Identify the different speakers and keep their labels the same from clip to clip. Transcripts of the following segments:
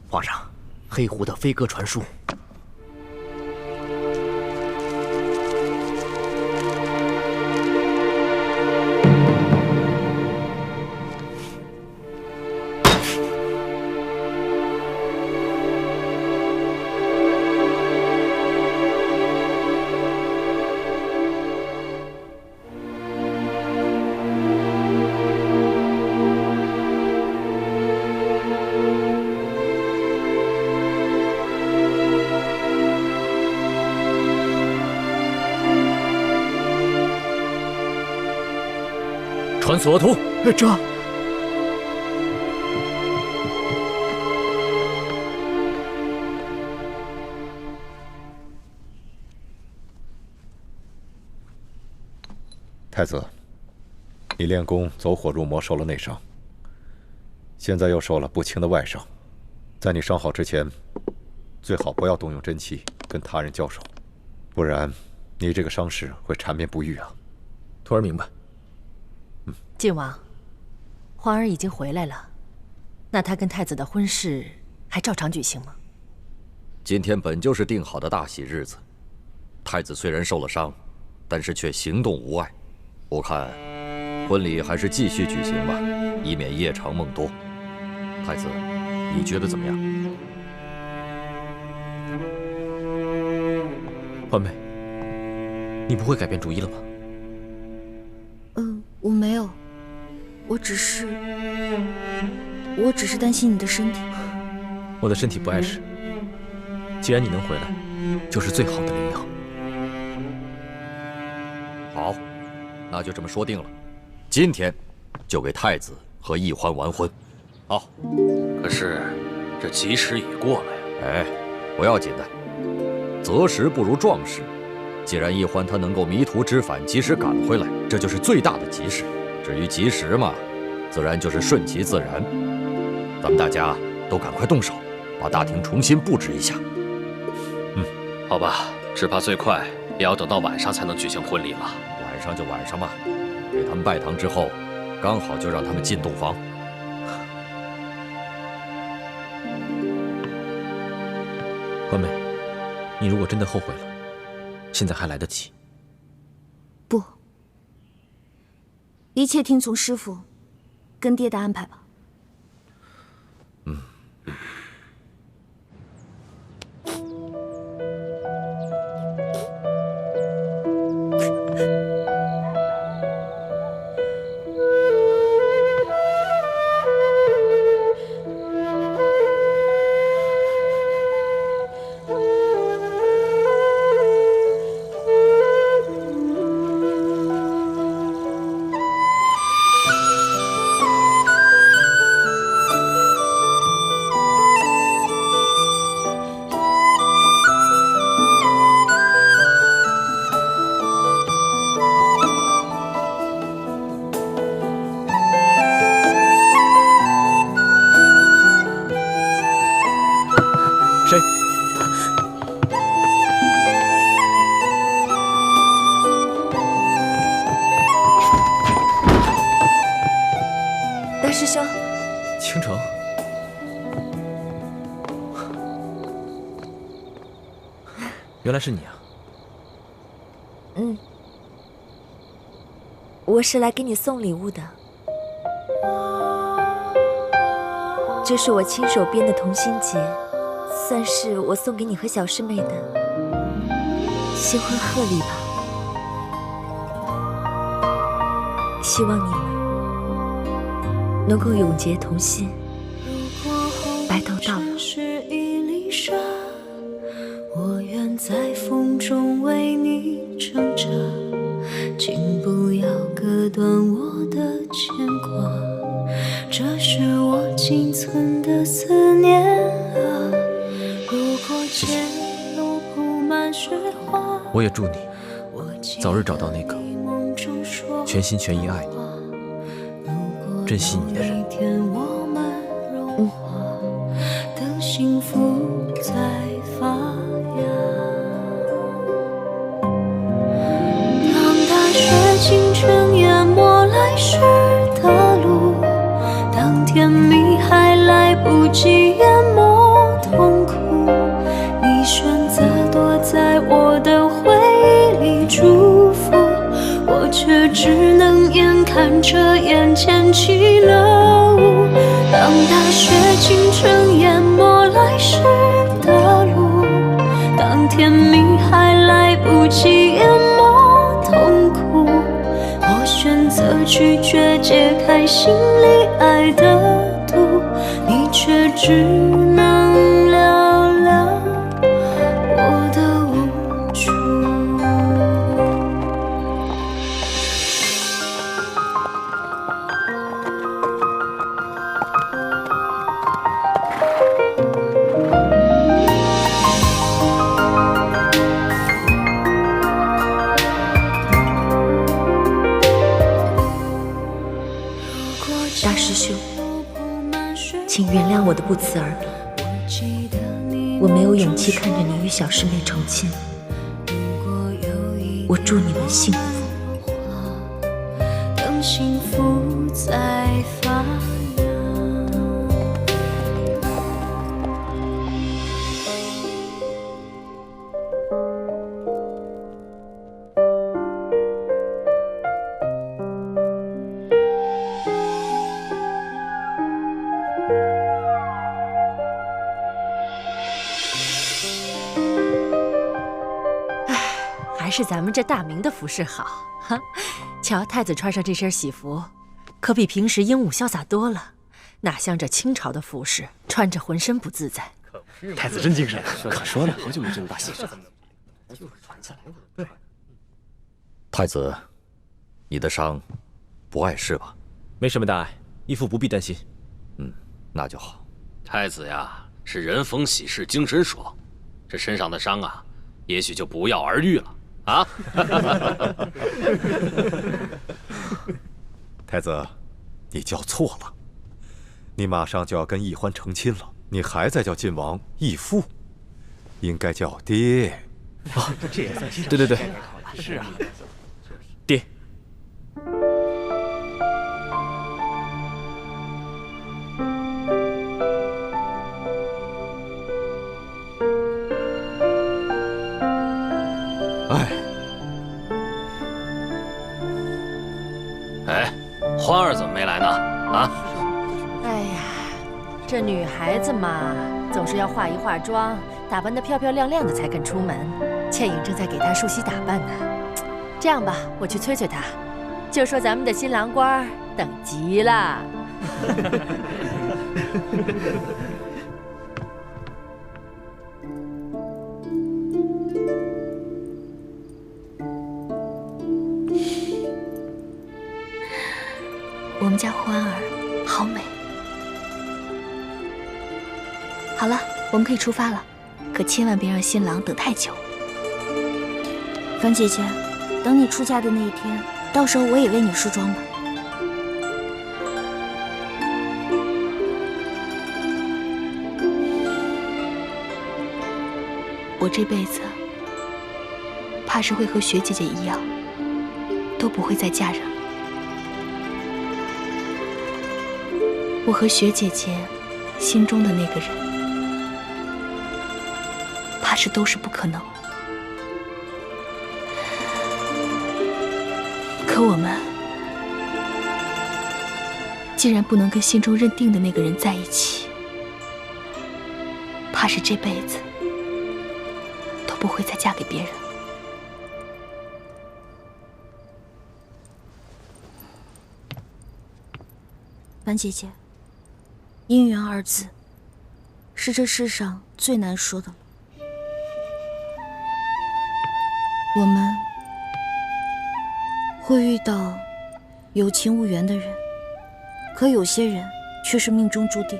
Speaker 1: 皇上，黑狐的飞鸽传书。
Speaker 2: 传索额图。
Speaker 1: 这。
Speaker 3: 太子，你练功走火入魔，受了内伤，现在又受了不轻的外伤，在你伤好之前，最好不要动用真气跟他人交手，不然你这个伤势会缠绵不愈啊。
Speaker 2: 徒儿明白。
Speaker 4: 靖王，皇儿已经回来了，那他跟太子的婚事还照常举行吗？
Speaker 5: 今天本就是定好的大喜日子，太子虽然受了伤，但是却行动无碍。我看婚礼还是继续举行吧，以免夜长梦多。太子，你觉得怎么样？
Speaker 2: 欢妹，你不会改变主意了吧？
Speaker 6: 我没有。 我只是担心你的身体。
Speaker 2: 我的身体不碍事。既然你能回来，就是最好的灵药。
Speaker 5: 好，那就这么说定了。今天就给太子和奕欢完婚。好。
Speaker 7: 可是这吉时已过了呀。
Speaker 5: 哎，不要紧的，择时不如撞时。既然奕欢他能够迷途知返，及时赶回来，这就是最大的吉事。 至于吉时嘛，自然就是顺其自然。咱们大家都赶快动手，把大厅重新布置一下。
Speaker 7: 好吧，只怕最快也要等到晚上才能举行婚礼了。
Speaker 5: 晚上就晚上吧，给他们拜堂之后，刚好就让他们进洞房。
Speaker 2: 欢妹，你如果真的后悔了，现在还来得及。
Speaker 6: 不，一切听从师父跟爹的安排吧。
Speaker 2: 谁？
Speaker 6: 大师兄，
Speaker 2: 倾城，原来是你啊！
Speaker 8: 我是来给你送礼物的。这是我亲手编的同心结，算是我送给你和小师妹的新婚贺礼吧。希望你们能够永结同心，白头到老。
Speaker 9: 我愿在风中为你挣扎，请不要割断我的牵挂，这是我仅存的思念啊。如果前路铺满雪花，
Speaker 2: 我也祝你早日找到那个全心全意爱你、珍惜你的人。
Speaker 9: 等幸福在发芽。当大雪倾城淹没来时。看着眼前起了雾。当大雪倾城淹没来时的路，当天明还来不及淹没痛苦，我选择拒绝解开心里爱的毒，你却只能聊聊我的无助。
Speaker 8: 大师兄，请原谅我的不辞而别。我没有勇气看着你与小师妹成亲。我祝你们幸福。
Speaker 9: 等幸福在发芽。
Speaker 4: 还是咱们这大明的服饰好哈！瞧太子穿上这身喜服，可比平时英武潇洒多了，哪像这清朝的服饰，穿着浑身不自在。
Speaker 1: 太子真精神，可说呢。
Speaker 2: 好久没这么大喜事了。
Speaker 5: 太子，你的伤不碍事吧？
Speaker 2: 没什么大碍，义父不必担心。
Speaker 5: 那就好。
Speaker 7: 太子呀，是人逢喜事精神爽，这身上的伤啊，也许就不药而愈了啊！
Speaker 3: 太子，你叫错了，你马上就要跟易欢成亲了，你还在叫晋王义父，应该叫爹。
Speaker 2: 啊，这也算亲。对，是啊，爹。
Speaker 7: 哎，欢儿怎么没来呢？啊？
Speaker 4: 哎呀，这女孩子嘛，总是要化一化妆，打扮得漂漂亮亮的才肯出门。倩影正在给她梳洗打扮呢。这样吧，我去催催她，就说咱们的新郎官等急了。
Speaker 6: 我们家欢儿好美。好了，我们可以出发了，可千万别让新郎等太久。樊姐姐，等你出嫁的那一天，到时候我也为你梳妆吧。我这辈子怕是会和雪姐姐一样，都不会再嫁人了。我和雪姐姐心中的那个人，怕是都是不可能。可我们既然不能跟心中认定的那个人在一起，怕是这辈子都不会再嫁给别人。樊姐姐，姻缘二字是这世上最难说的了。我们会遇到有情无缘的人，可有些人却是命中注定。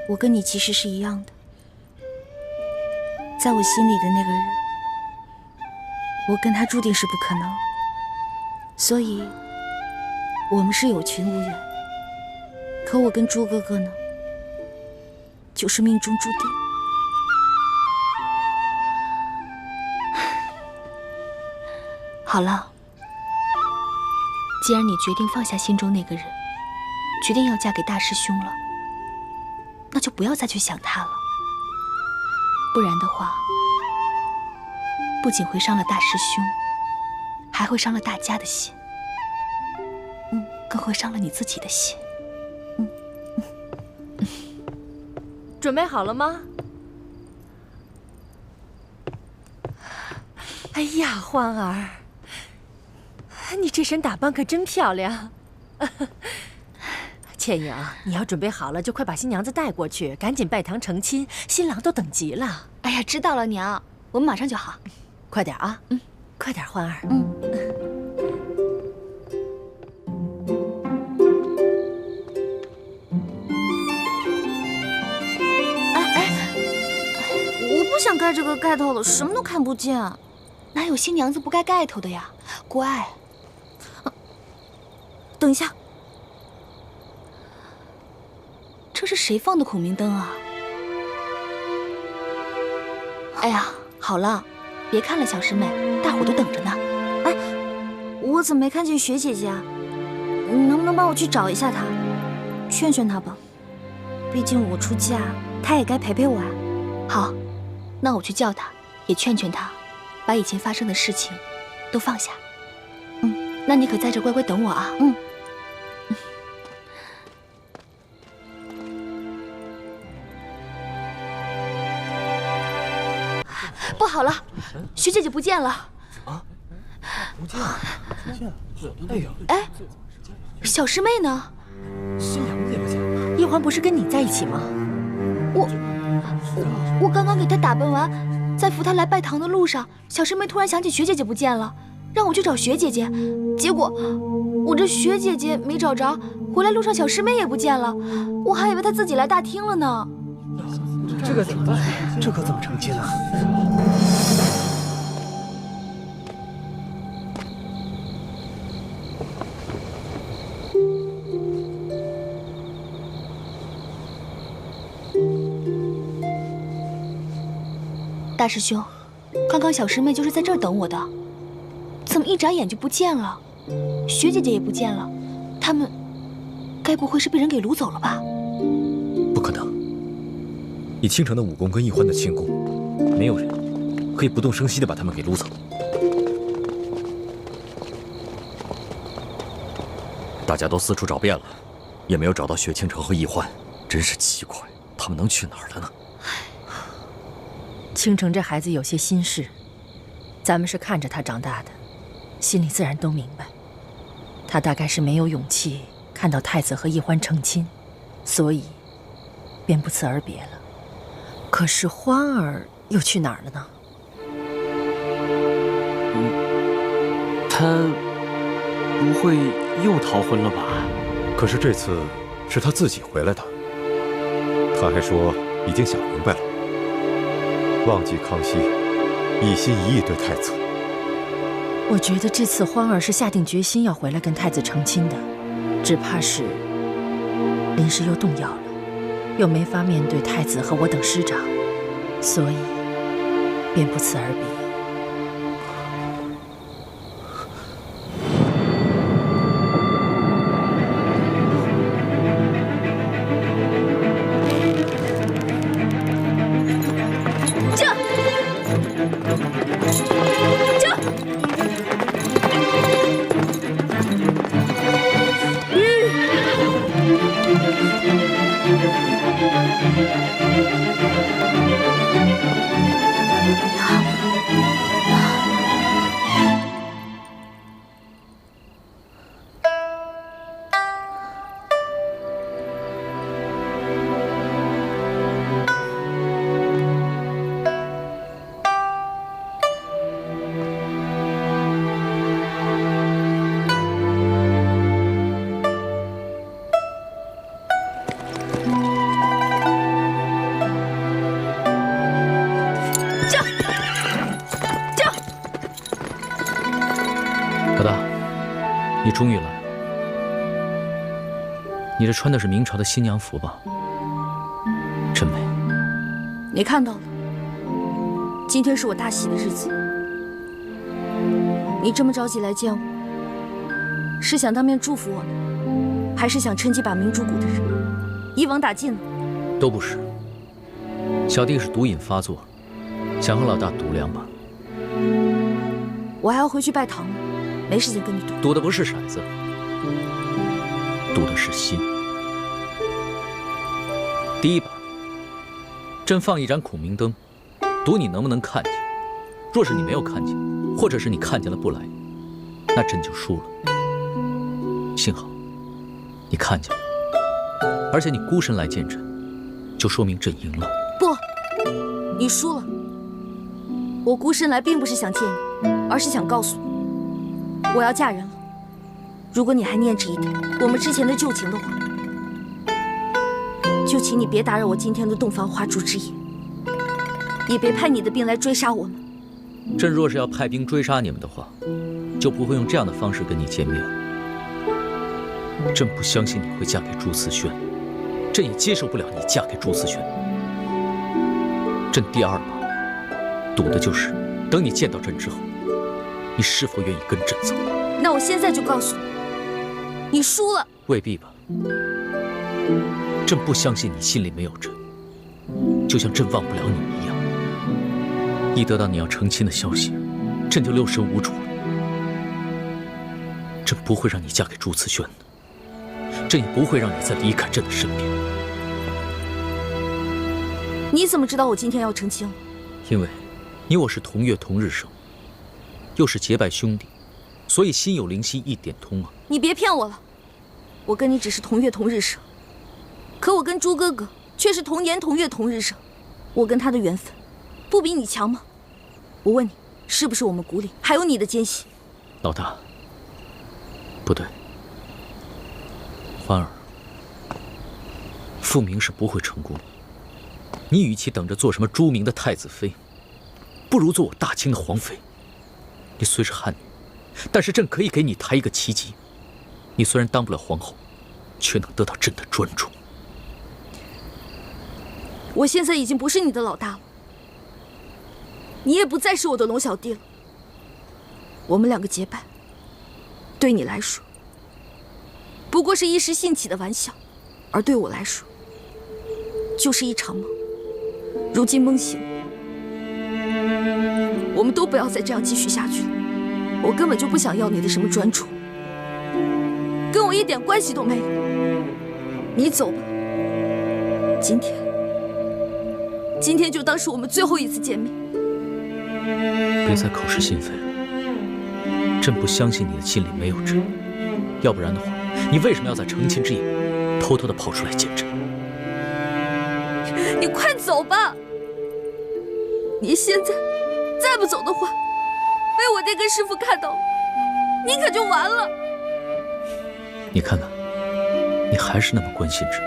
Speaker 6: 我跟你其实是一样的，在我心里的那个人，我跟他注定是不可能，所以我们是有情无缘。可我跟朱哥哥呢，就是命中注定。好了，既然你决定放下心中那个人，决定要嫁给大师兄了，那就不要再去想他了。不然的话，不仅会伤了大师兄，还会伤了大家的心。更会伤了你自己的心。
Speaker 4: 准备好了吗？哎呀，欢儿，你这身打扮可真漂亮。倩影，你要准备好了，就快把新娘子带过去，赶紧拜堂成亲，新郎都等急了。
Speaker 6: 哎呀，知道了，娘，我们马上就好。
Speaker 4: 快点啊，快点，欢儿。
Speaker 10: 我不想盖这个盖头了，什么都看不见。
Speaker 6: 哪有新娘子不盖盖头的呀？乖。
Speaker 10: 等一下，
Speaker 6: 这是谁放的孔明灯啊？哎呀，好了，别看了，小师妹，大伙都等着呢。
Speaker 10: 哎，我怎么没看见雪姐姐啊？你能不能帮我去找一下她，劝劝她吧？毕竟我出嫁，她也该陪陪我啊。
Speaker 6: 好，那我去叫她，也劝劝她，把以前发生的事情都放下。那你可在这乖乖等我啊。不好了，徐姐姐不见了。啊？不见了？哎呀！哎，小师妹呢？
Speaker 2: 新娘子也不见了。
Speaker 4: 叶欢不是跟你在一起吗？
Speaker 6: 我刚刚给她打扮完，在扶她来拜堂的路上，小师妹突然想起学姐姐不见了，让我去找学姐姐。结果我这学姐姐没找着，回来路上小师妹也不见了，我还以为她自己来大厅了呢。
Speaker 1: 这可怎么办？这可怎么成亲啊？
Speaker 6: 大师兄，刚刚小师妹就是在这儿等我的，怎么一眨眼就不见了？学姐姐也不见了，他们该不会是被人给掳走了吧？
Speaker 2: 不可能，以倾城的武功跟易欢的轻功，没有人可以不动声息地把他们给掳走。
Speaker 5: 大家都四处找遍了，也没有找到雪倾城和易欢，真是奇怪，他们能去哪儿了呢？
Speaker 4: 倾城这孩子有些心事，咱们是看着他长大的，心里自然都明白。他大概是没有勇气看到太子和易欢成亲，所以便不辞而别了。可是欢儿又去哪儿了呢？
Speaker 1: 他不会又逃婚了吧？
Speaker 3: 可是这次是他自己回来的，他还说已经想明白了，忘记康熙一心一意对太子。
Speaker 4: 我觉得这次欢儿是下定决心要回来跟太子成亲的，只怕是临时又动摇了，又没法面对太子和我等师长，所以便不辞而别。
Speaker 2: 你终于来了。你这穿的是明朝的新娘服吧？真美。
Speaker 10: 你看到了，今天是我大喜的日子。你这么着急来见我，是想当面祝福我呢，还是想趁机把明珠谷的人一网打尽呢？
Speaker 2: 都不是。小弟是毒瘾发作，想和老大赌2把。
Speaker 10: 我还要回去拜堂呢，没时间跟你赌。
Speaker 2: 赌的不是骰子，赌的是心。第一把，朕放一盏孔明灯，赌你能不能看见。若是你没有看见，或者是你看见了不来，那朕就输了。幸好你看见了，而且你孤身来见朕，就说明朕赢了。
Speaker 10: 不，你输了。我孤身来并不是想见你，而是想告诉你，我要嫁人了。如果你还念着一点我们之前的旧情的话，就请你别打扰我今天的洞房花烛之夜，也别派你的兵来追杀我们。
Speaker 2: 朕若是要派兵追杀你们的话，就不会用这样的方式跟你见面。朕不相信你会嫁给朱思轩，朕也接受不了你嫁给朱思轩。朕第二把赌的就是等你见到朕之后，你是否愿意跟朕走。
Speaker 10: 那我现在就告诉你，你输了。
Speaker 2: 未必吧，朕不相信你心里没有朕，就像朕忘不了你一样。一得到你要成亲的消息，朕就六神无主了。朕不会让你嫁给朱慈轩的，朕也不会让你再离开朕的身边。
Speaker 10: 你怎么知道我今天要成亲了？
Speaker 2: 因为你我是同月同日生，又是结拜兄弟，所以心有灵犀一点通啊。
Speaker 10: 你别骗我了，我跟你只是同月同日生，可我跟朱哥哥却是同年同月同日生，我跟他的缘分不比你强吗？我问你，是不是我们谷里还有你的奸细？
Speaker 2: 老大，不对，欢儿，复明是不会成功的。你与其等着做什么朱明的太子妃，不如做我大清的皇妃。你虽是汉女，但是朕可以给你抬一个旗级。你虽然当不了皇后，却能得到朕的专宠。
Speaker 10: 我现在已经不是你的老大了，你也不再是我的龙小弟了。我们两个结拜，对你来说不过是一时兴起的玩笑，而对我来说就是一场梦。如今梦醒，我们都不要再这样继续下去了。我根本就不想要你的什么专宠，跟我一点关系都没有。你走吧，今天就当是我们最后一次见面。
Speaker 2: 别再口是心非了，朕不相信你的心里没有朕，要不然的话，你为什么要在成亲之夜偷偷的跑出来见朕？
Speaker 10: 你快走吧！你现在再不走的话，被我爹跟师傅看到了，你可就完了。
Speaker 2: 你看看，你还是那么关心朕。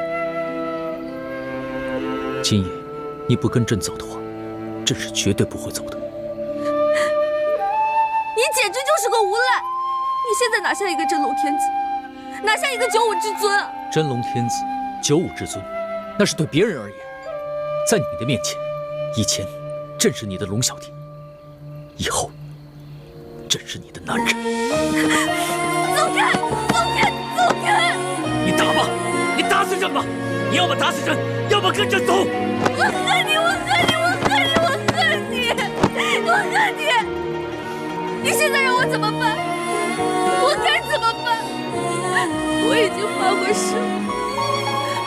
Speaker 2: 今夜你不跟朕走的话，朕是绝对不会走的。
Speaker 10: 你简直就是个无赖！你现在拿下一个真龙天子，拿下一个九五之尊啊！
Speaker 2: 真龙天子、九五之尊，那是对别人而言。在你的面前，以前朕是你的龙小弟，以后朕是你的男人。
Speaker 10: 走开！走开！走开！
Speaker 2: 你打吧，你打死朕吧！你要么打死朕，要么跟朕走。
Speaker 10: 我恨你！我恨你！我恨你！我恨你！我恨你！你现在让我怎么办？我该怎么办？我已经发过誓，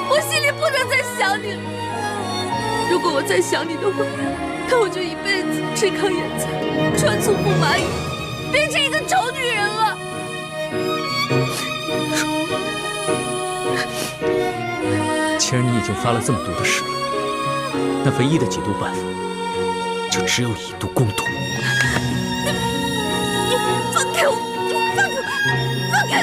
Speaker 10: 我心里不能再想你了。如果我再想你的话，那我就一辈子吃糠咽菜，穿粗布麻衣，变成一个丑女人了。
Speaker 2: 既然你已经发了这么毒的誓了，那唯一的解毒办法就只有以毒攻毒。
Speaker 10: 你放开我！你放开我！放开！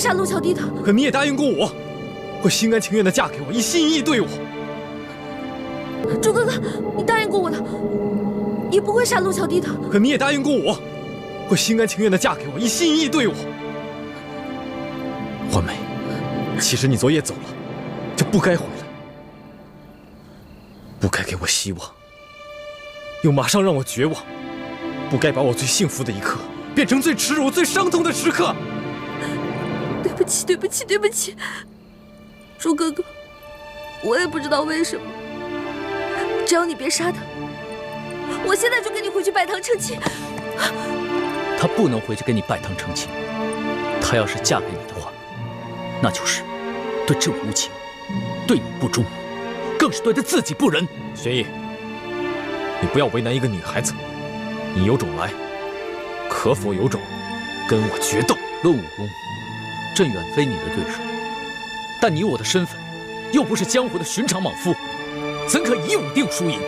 Speaker 10: 杀陆小弟的。
Speaker 1: 可你也答应过我，会心甘情愿地嫁给我，一心一意对我。
Speaker 10: 朱哥哥，你答应过我的，也不会杀陆小弟的。
Speaker 1: 可你也答应过我，会心甘情愿地嫁给我，一心一意对我。欢梅，其实你昨夜走了，就不该回来，不该给我希望，又马上让我绝望，不该把我最幸福的一刻变成最耻辱、最伤痛的时刻。
Speaker 10: 对不起，对不起，对不起，朱哥哥，我也不知道为什么，只要你别杀他，我现在就跟你回去拜堂成亲。
Speaker 2: 她不能回去跟你拜堂成亲，她要是嫁给你的话，那就是对朕无情，对你不忠，更是对她自己不仁。
Speaker 1: 玄烨，你不要为难一个女孩子，你有种来，可否有种跟我决斗？
Speaker 2: 论武功，朕远非你的对手，但你我的身份又不是江湖的寻常莽夫，怎可以武定输赢？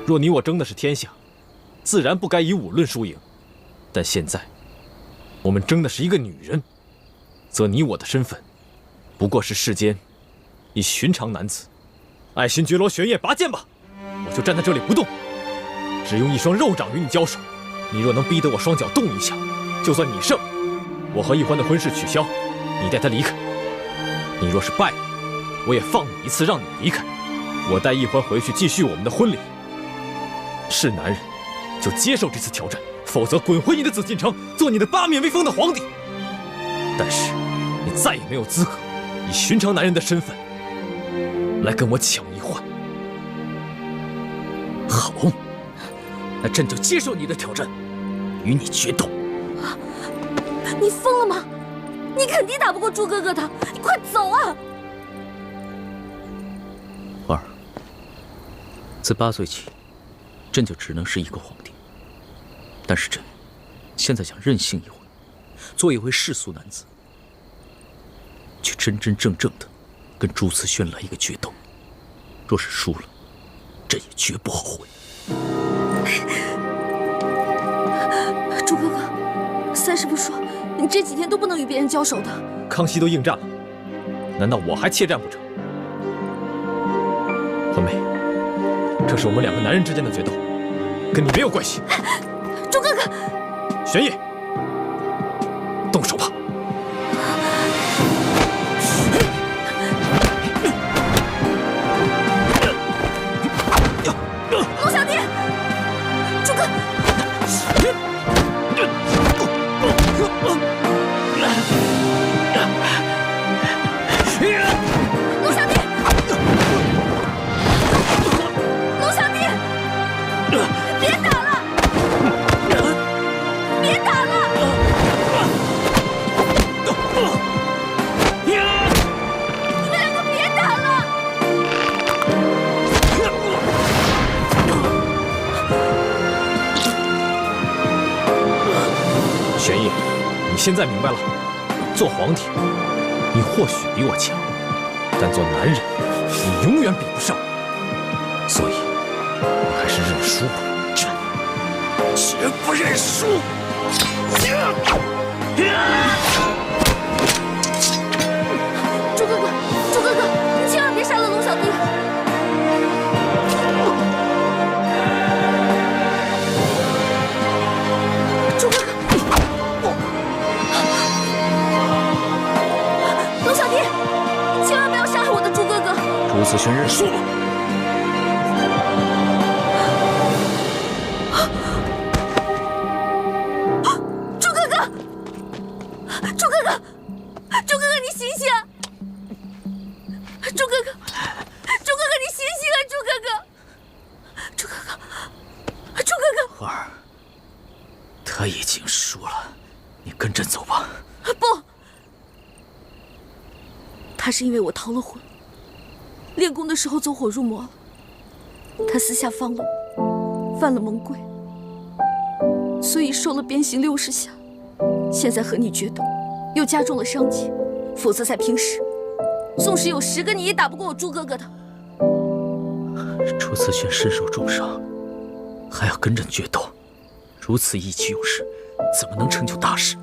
Speaker 1: 若你我争的是天下，自然不该以武论输赢。但现在，我们争的是一个女人，则你我的身份，不过是世间一寻常男子。爱新觉罗玄烨，拔剑吧！我就站在这里不动，只用一双肉掌与你交手。你若能逼得我双脚动一下，就算你胜，我和易欢的婚事取消，你带他离开。你若是败了，我也放你一次，让你离开。我带易欢回去继续我们的婚礼。是男人，就接受这次挑战，否则滚回你的紫禁城，做你的八面威风的皇帝。但是，你再也没有资格以寻常男人的身份来跟我抢易欢。
Speaker 2: 好，那朕就接受你的挑战，与你决斗。
Speaker 10: 你疯了吗？你肯定打不过朱哥哥的，你快走啊！
Speaker 2: 花儿，自8岁起，朕就只能是一个皇帝。但是朕现在想任性一回，做一回世俗男子，去真真正正的跟朱慈轩来一个决斗。若是输了，朕也绝不后悔。
Speaker 10: 朱哥哥，三师傅说你这几天都不能与别人交手的。
Speaker 1: 康熙都应战了，难道我还怯战不成？欢梅，这是我们2个男人之间的决斗，跟你没有关系。
Speaker 10: 朱哥哥，
Speaker 1: 玄烨，动手吧！
Speaker 10: 陆小弟，朱哥，陆小弟，陆小弟，别打了！别打了！你们2个别打了！
Speaker 1: 玄烨，你现在明白了，做皇帝，你或许比我强，但做男人，你永远比不上我。所以，你还是认输吧。朕绝不认输！
Speaker 10: 朱哥哥，朱哥哥，你千万别杀了龙小弟！朱哥哥，龙小弟，千万不要杀害我的朱哥哥！
Speaker 2: 朱慈轩认输吧。
Speaker 10: 朱哥哥，朱哥哥，朱哥哥，你醒醒！朱哥哥，朱哥哥，你醒醒啊！朱哥哥，朱哥哥，朱哥哥！
Speaker 2: 花儿，他已经输了，你跟朕走吧。
Speaker 10: 不，他是因为我逃了婚，练功的时候走火入魔了，他私下放了我，犯了蒙规，所以受了鞭刑60下。现在和你决斗，又加重了伤疾，否则在平时，纵使有10个你也打不过我朱哥哥的。
Speaker 2: 朱慈轩身受重伤，还要跟朕决斗，如此意气用事，怎么能成就大事？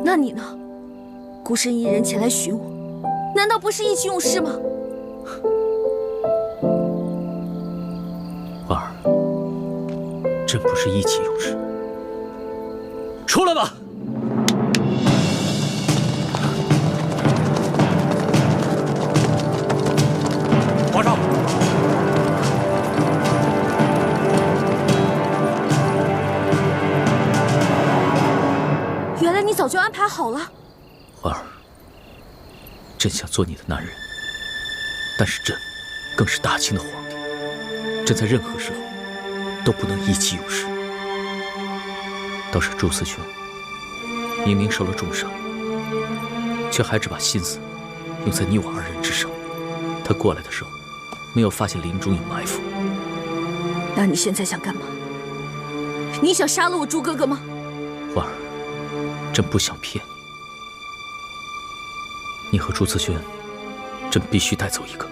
Speaker 10: 那你呢？孤身一人前来寻我，难道不是意气用事吗？
Speaker 2: 婉儿，真不是意气用事。出来吧！
Speaker 3: 皇上，
Speaker 10: 原来你早就安排好了。
Speaker 2: 婉儿，朕想做你的男人，但是朕更是大清的皇帝，朕在任何时候都不能意气用事。倒是朱思轩，明明受了重伤，却还只把心思用在你我二人之上。他过来的时候，没有发现林中有埋伏。
Speaker 10: 那你现在想干嘛？你想杀了我朱哥哥吗？
Speaker 2: 婉儿，朕不想骗你。你和朱思轩，朕必须带走一个。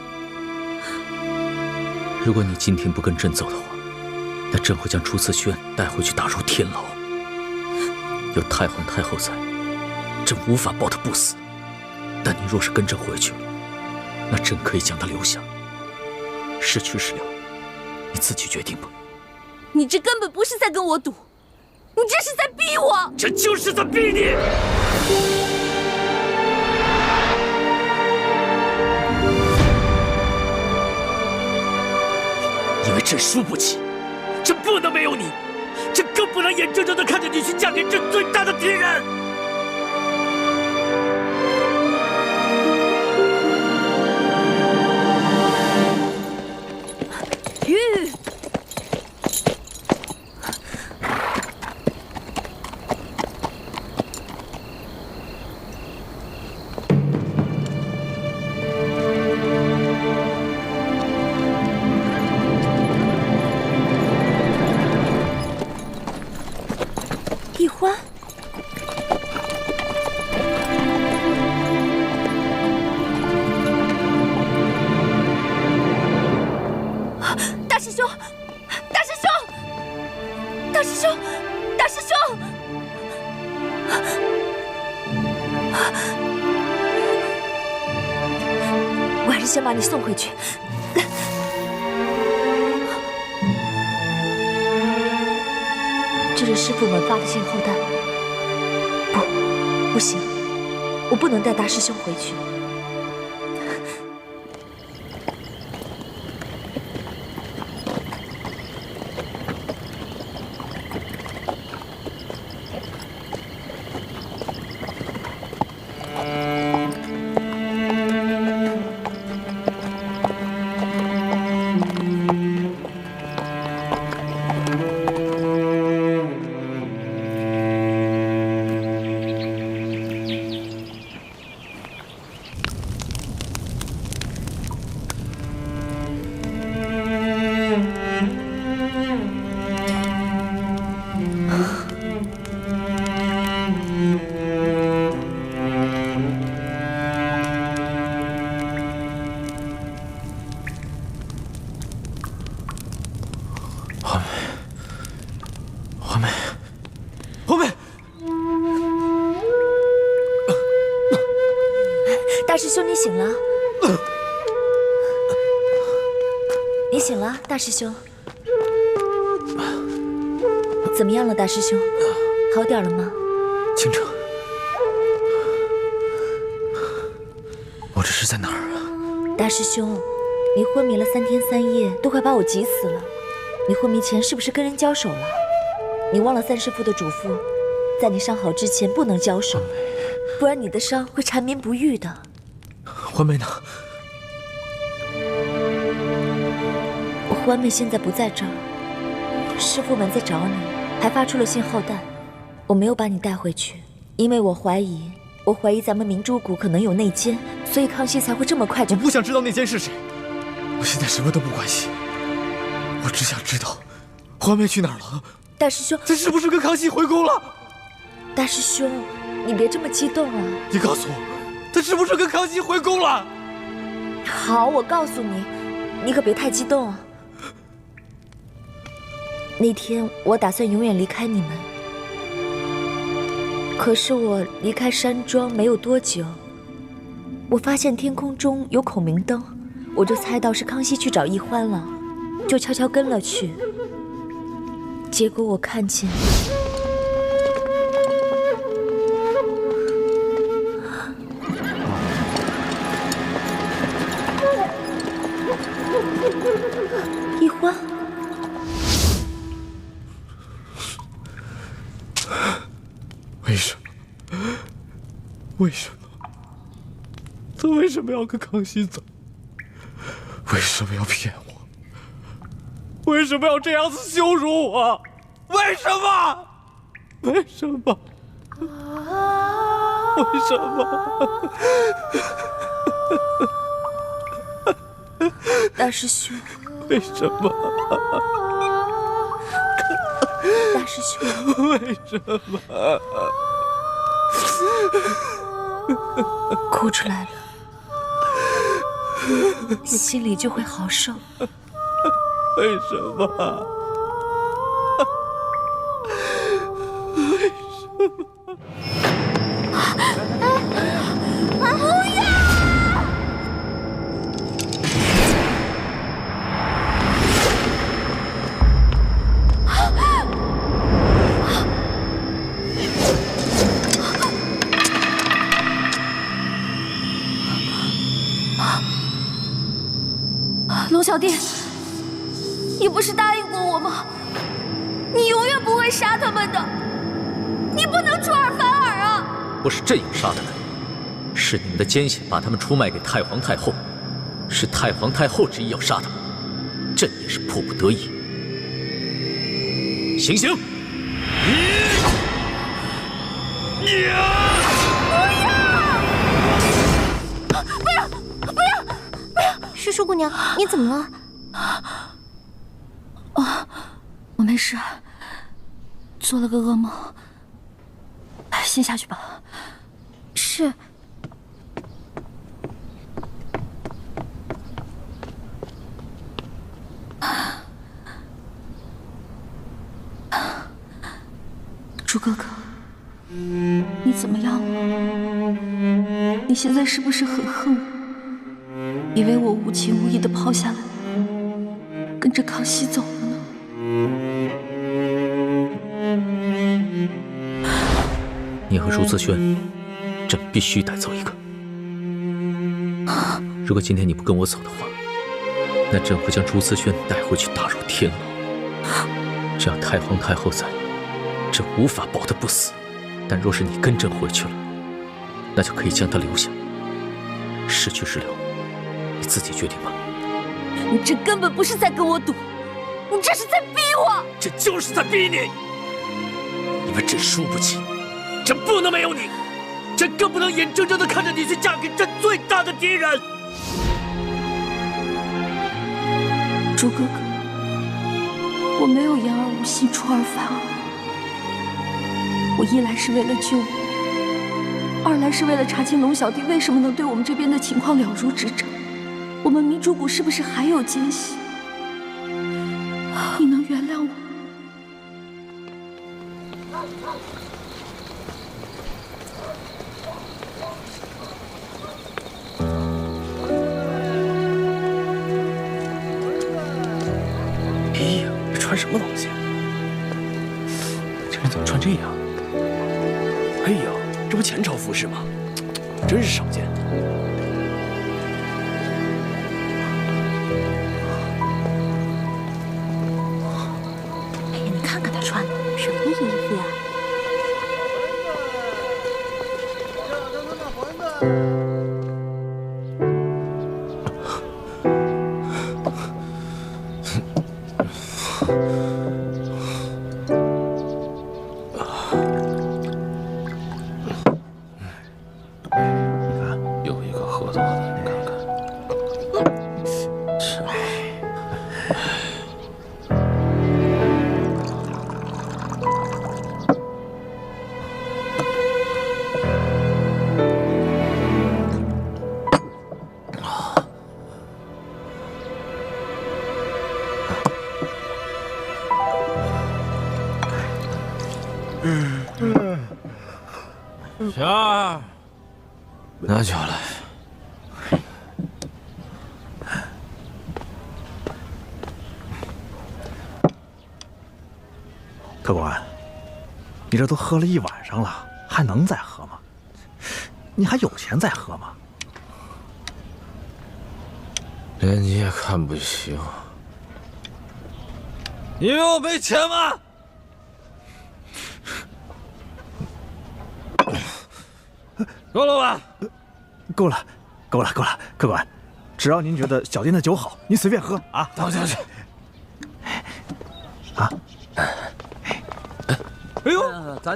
Speaker 2: 如果你今天不跟朕走的话，那朕会将朱思轩带回去打入天牢。有太皇太后在，朕无法保他不死。但你若是跟朕回去了，那朕可以将他留下。是去是留，你自己决定吧。
Speaker 10: 你这根本不是在跟我赌，你这是在逼我！
Speaker 2: 这就是在逼你！因为朕输不起，朕不能没有你，朕更不能眼睁睁地看着你去嫁给朕最大的敌人。
Speaker 10: 玉，易欢。大师兄，大师兄，大师兄，大师兄！我还是先把你送回去。
Speaker 8: 这是师傅们发的信后弹。不行，我不能带大师兄回去。大师兄，你醒了？你醒了，大师兄。怎么样了，大师兄？好点了吗？
Speaker 1: 倾城，我这是在哪儿啊？
Speaker 8: 大师兄，你昏迷了3天3夜，都快把我急死了。你昏迷前是不是跟人交手了？你忘了三师父的嘱咐，在你伤好之前不能交手，不然你的伤会缠绵不愈的。
Speaker 1: 欢妹呢？
Speaker 8: 欢妹现在不在这儿，师父们在找你，还发出了信号弹。我没有把你带回去，因为我怀疑咱们明珠谷可能有内奸，所以康熙才会这么快就……
Speaker 1: 我不想知道内奸是谁，我现在什么都不关心，我只想知道欢妹去哪儿了。
Speaker 8: 大师兄，
Speaker 1: 她是不是跟康熙回宫了？
Speaker 8: 大师兄，你别这么激动啊！
Speaker 1: 你告诉我，她是不是跟康熙回宫了？
Speaker 8: 好，我告诉你，你可别太激动啊！那天我打算永远离开你们，可是我离开山庄没有多久，我发现天空中有孔明灯，我就猜到是康熙去找易欢了，就悄悄跟了去。结果我看见。 易欢，
Speaker 1: 为什么？为什么？他为什么要跟康熙走？为什么要骗我？为什么要这样子羞辱我？为什么？为什么？为什么？
Speaker 8: 大师兄，
Speaker 1: 为什么？
Speaker 8: 大师兄，
Speaker 1: 为什么？
Speaker 8: 哭出来了，心里就会好受。
Speaker 1: 为什么？为什么？
Speaker 10: 龙小弟，你不是答应过我吗？你永远不会杀他们的，你不能出尔反尔啊！
Speaker 2: 不是朕要杀他们，是你们的奸细把他们出卖给太皇太后，是太皇太后执意要杀他们，朕也是迫不得已。行刑！
Speaker 6: 师叔姑娘，你怎么了？
Speaker 10: 我没事，做了个噩梦。先下去吧。
Speaker 6: 是。
Speaker 10: 朱哥哥，你怎么样了？你现在是不是很恨我？以为我无情无义的抛下了你，跟着康熙走了呢？
Speaker 2: 你和朱自轩，朕必须带走一个。如果今天你不跟我走的话，那朕会将朱自轩带回去打入天牢。只要太皇太后在，朕无法保他不死。但若是你跟朕回去了，那就可以将他留下。是去是留，你自己决定吧。
Speaker 10: 你这根本不是在跟我赌，你这是在逼我！
Speaker 2: 这就是在逼你，因为朕输不起，朕不能没有你，朕更不能眼睁睁地看着你去嫁给朕最大的敌人。
Speaker 10: 朱哥哥，我没有言而无信，出尔反尔。我一来是为了救你，二来是为了查清龙小弟为什么能对我们这边的情况了如指掌。我们明珠谷是不是还有奸细？你能原谅我？
Speaker 11: 哎呀，这穿什么东西？这人怎么穿这样？哎呀，这不前朝服饰吗？真是少见。
Speaker 6: 哎呀，你看看他穿的什么衣服呀！
Speaker 11: 有一个合作的，你看看。是。
Speaker 1: 小二，拿酒来。
Speaker 12: 客官，你这都喝了一晚上了，还能再喝吗？你还有钱再喝吗？
Speaker 1: 连你也看不起我，你以为我没钱吗？够了吧？
Speaker 12: 够了，够了，够了，客官，只要您觉得小店的酒好，您随便喝啊。
Speaker 1: 倒下去。
Speaker 12: 啊！
Speaker 11: 哎呦，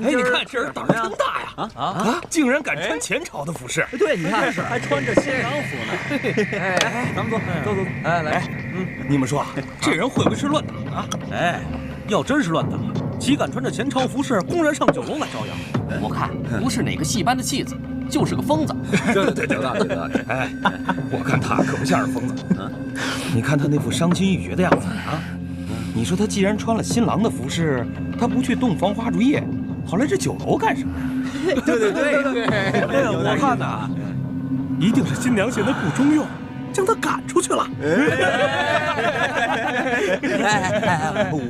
Speaker 11: 你看这人胆儿真大呀！竟然敢穿前朝的服饰。
Speaker 2: 对，你看还穿着新郎服呢。
Speaker 11: 哎，咱们走，走。哎，来，你们说这人会不会是乱打啊？
Speaker 2: 哎，要真是乱打，岂敢穿着前朝服饰公然上酒楼来招摇？
Speaker 13: 我看不是哪个戏班的戏子，就是个疯子。
Speaker 11: 对，有道理。哎，我看他可不像是疯子。你看他那副伤心欲绝的样子啊！你说他既然穿了新郎的服饰，他不去洞房花烛夜，跑来这酒楼干什么呀？
Speaker 12: 对，我看呐，一定是新娘嫌他不中用，将他赶出去了。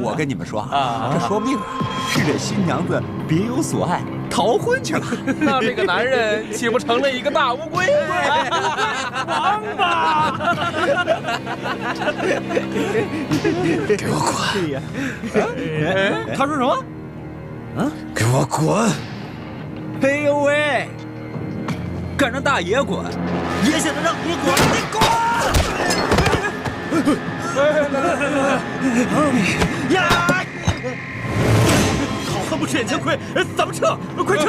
Speaker 14: 我跟你们说啊，这说明是这新娘子别有所爱，逃婚去了。
Speaker 13: 那这个男人岂不成了一个大乌龟？
Speaker 12: 王八！
Speaker 1: 给我滚！
Speaker 11: 他说什么？
Speaker 1: 给我滚！
Speaker 14: 哎呦喂，敢让大爷滚，爷现在让你滚，你滚！呀！
Speaker 11: 好汉不吃眼前亏，咱们撤，快撤！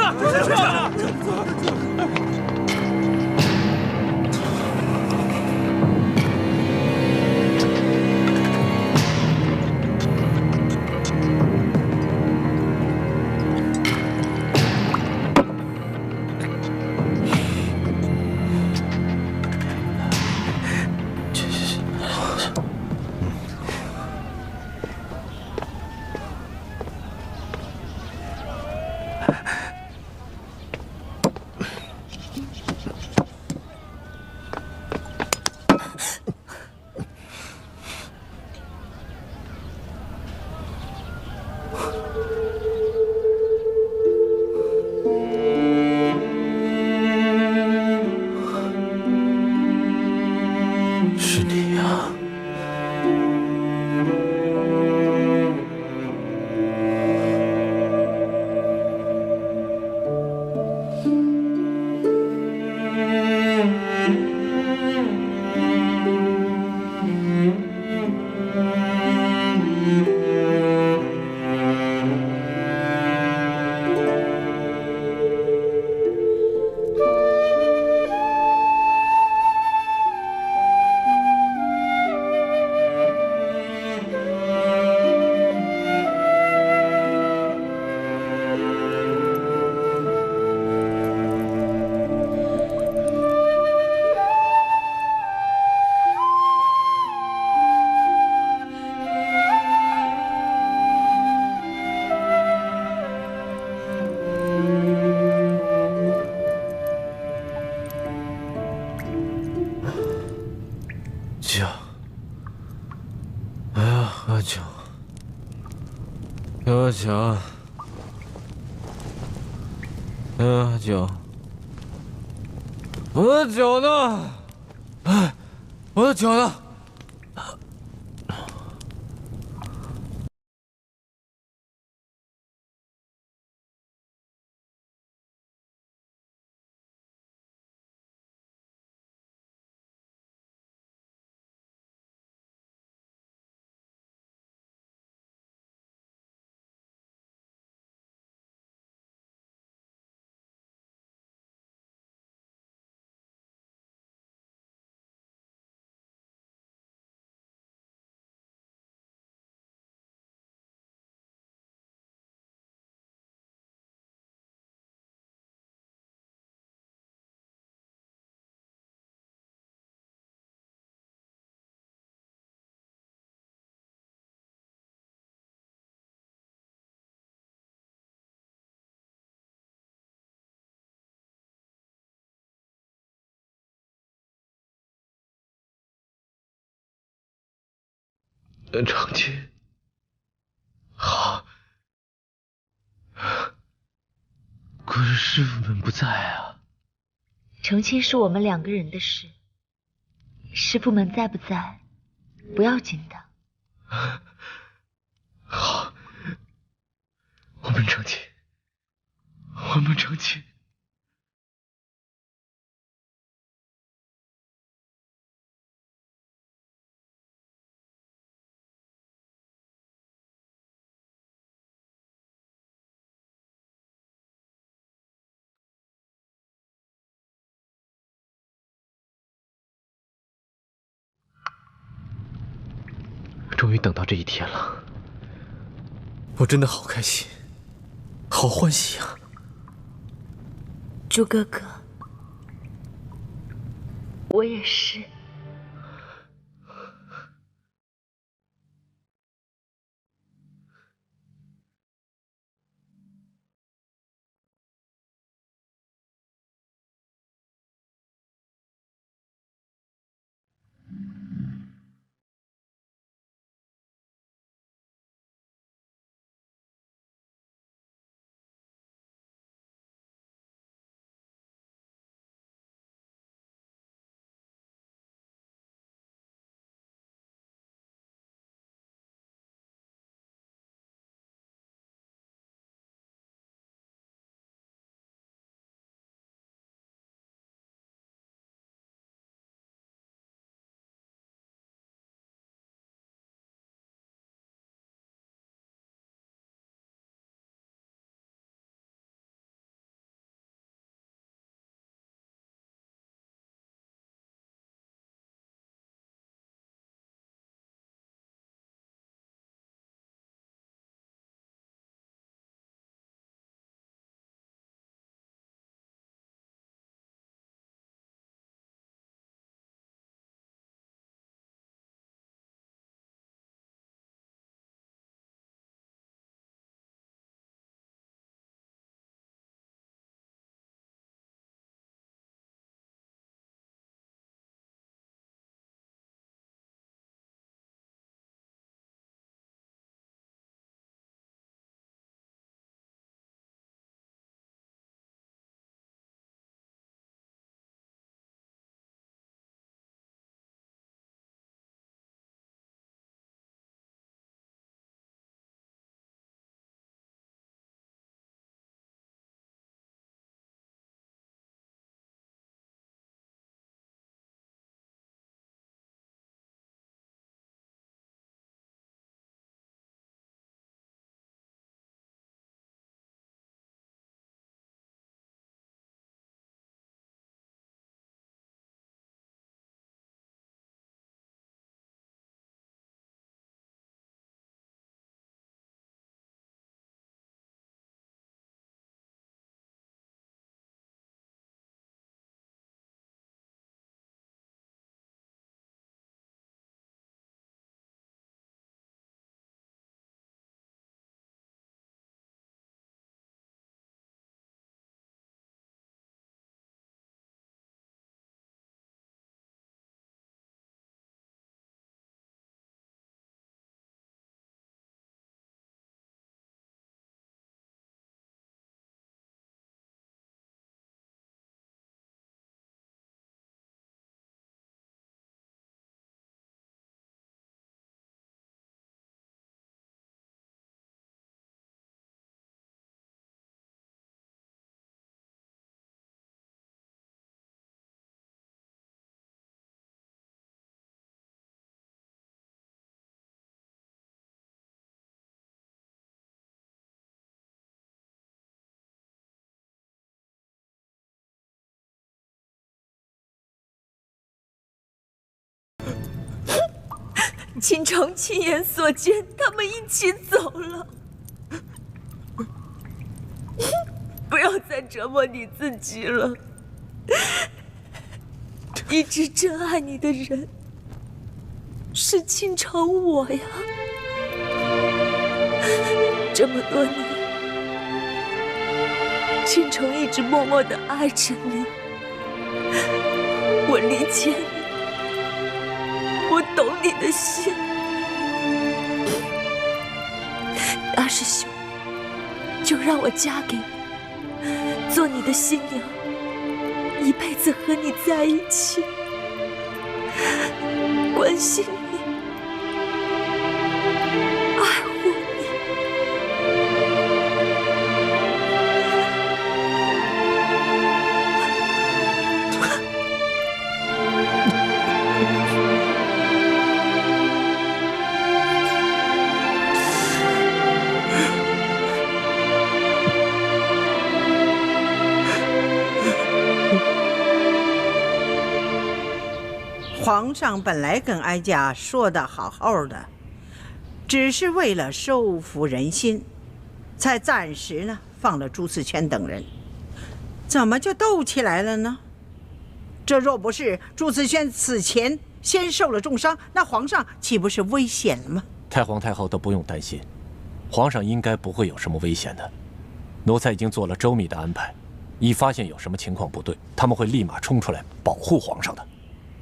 Speaker 1: 酒，我要喝酒，给我酒，给我酒，我的酒呢？哎，我的酒呢？
Speaker 15: 成亲。好。可是师傅们不在啊。
Speaker 8: 成亲是我们2个人的事，师傅们在不在，不要紧的。
Speaker 15: 好，我们成亲，我们成亲。终于等到这一天了，
Speaker 1: 我真的好开心，好欢喜啊！
Speaker 8: 朱哥哥，我也是。
Speaker 10: 倾城亲眼所见，他们一起走了。不要再折磨你自己了。一直真爱你的人是倾城我呀。这么多年，倾城一直默默地爱着你。我理解你，我懂你的心。
Speaker 8: 就让我嫁给你，做你的新娘，一辈子和你在一起，关心你，爱护你。
Speaker 16: 皇上本来跟哀家说的好好的，只是为了收服人心，才暂时呢放了朱思权等人。怎么就斗起来了呢？这若不是朱思权此前先受了重伤，那皇上岂不是危险了吗？
Speaker 17: 太皇太后都不用担心，皇上应该不会有什么危险的。奴才已经做了周密的安排，一发现有什么情况不对，他们会立马冲出来保护皇上的。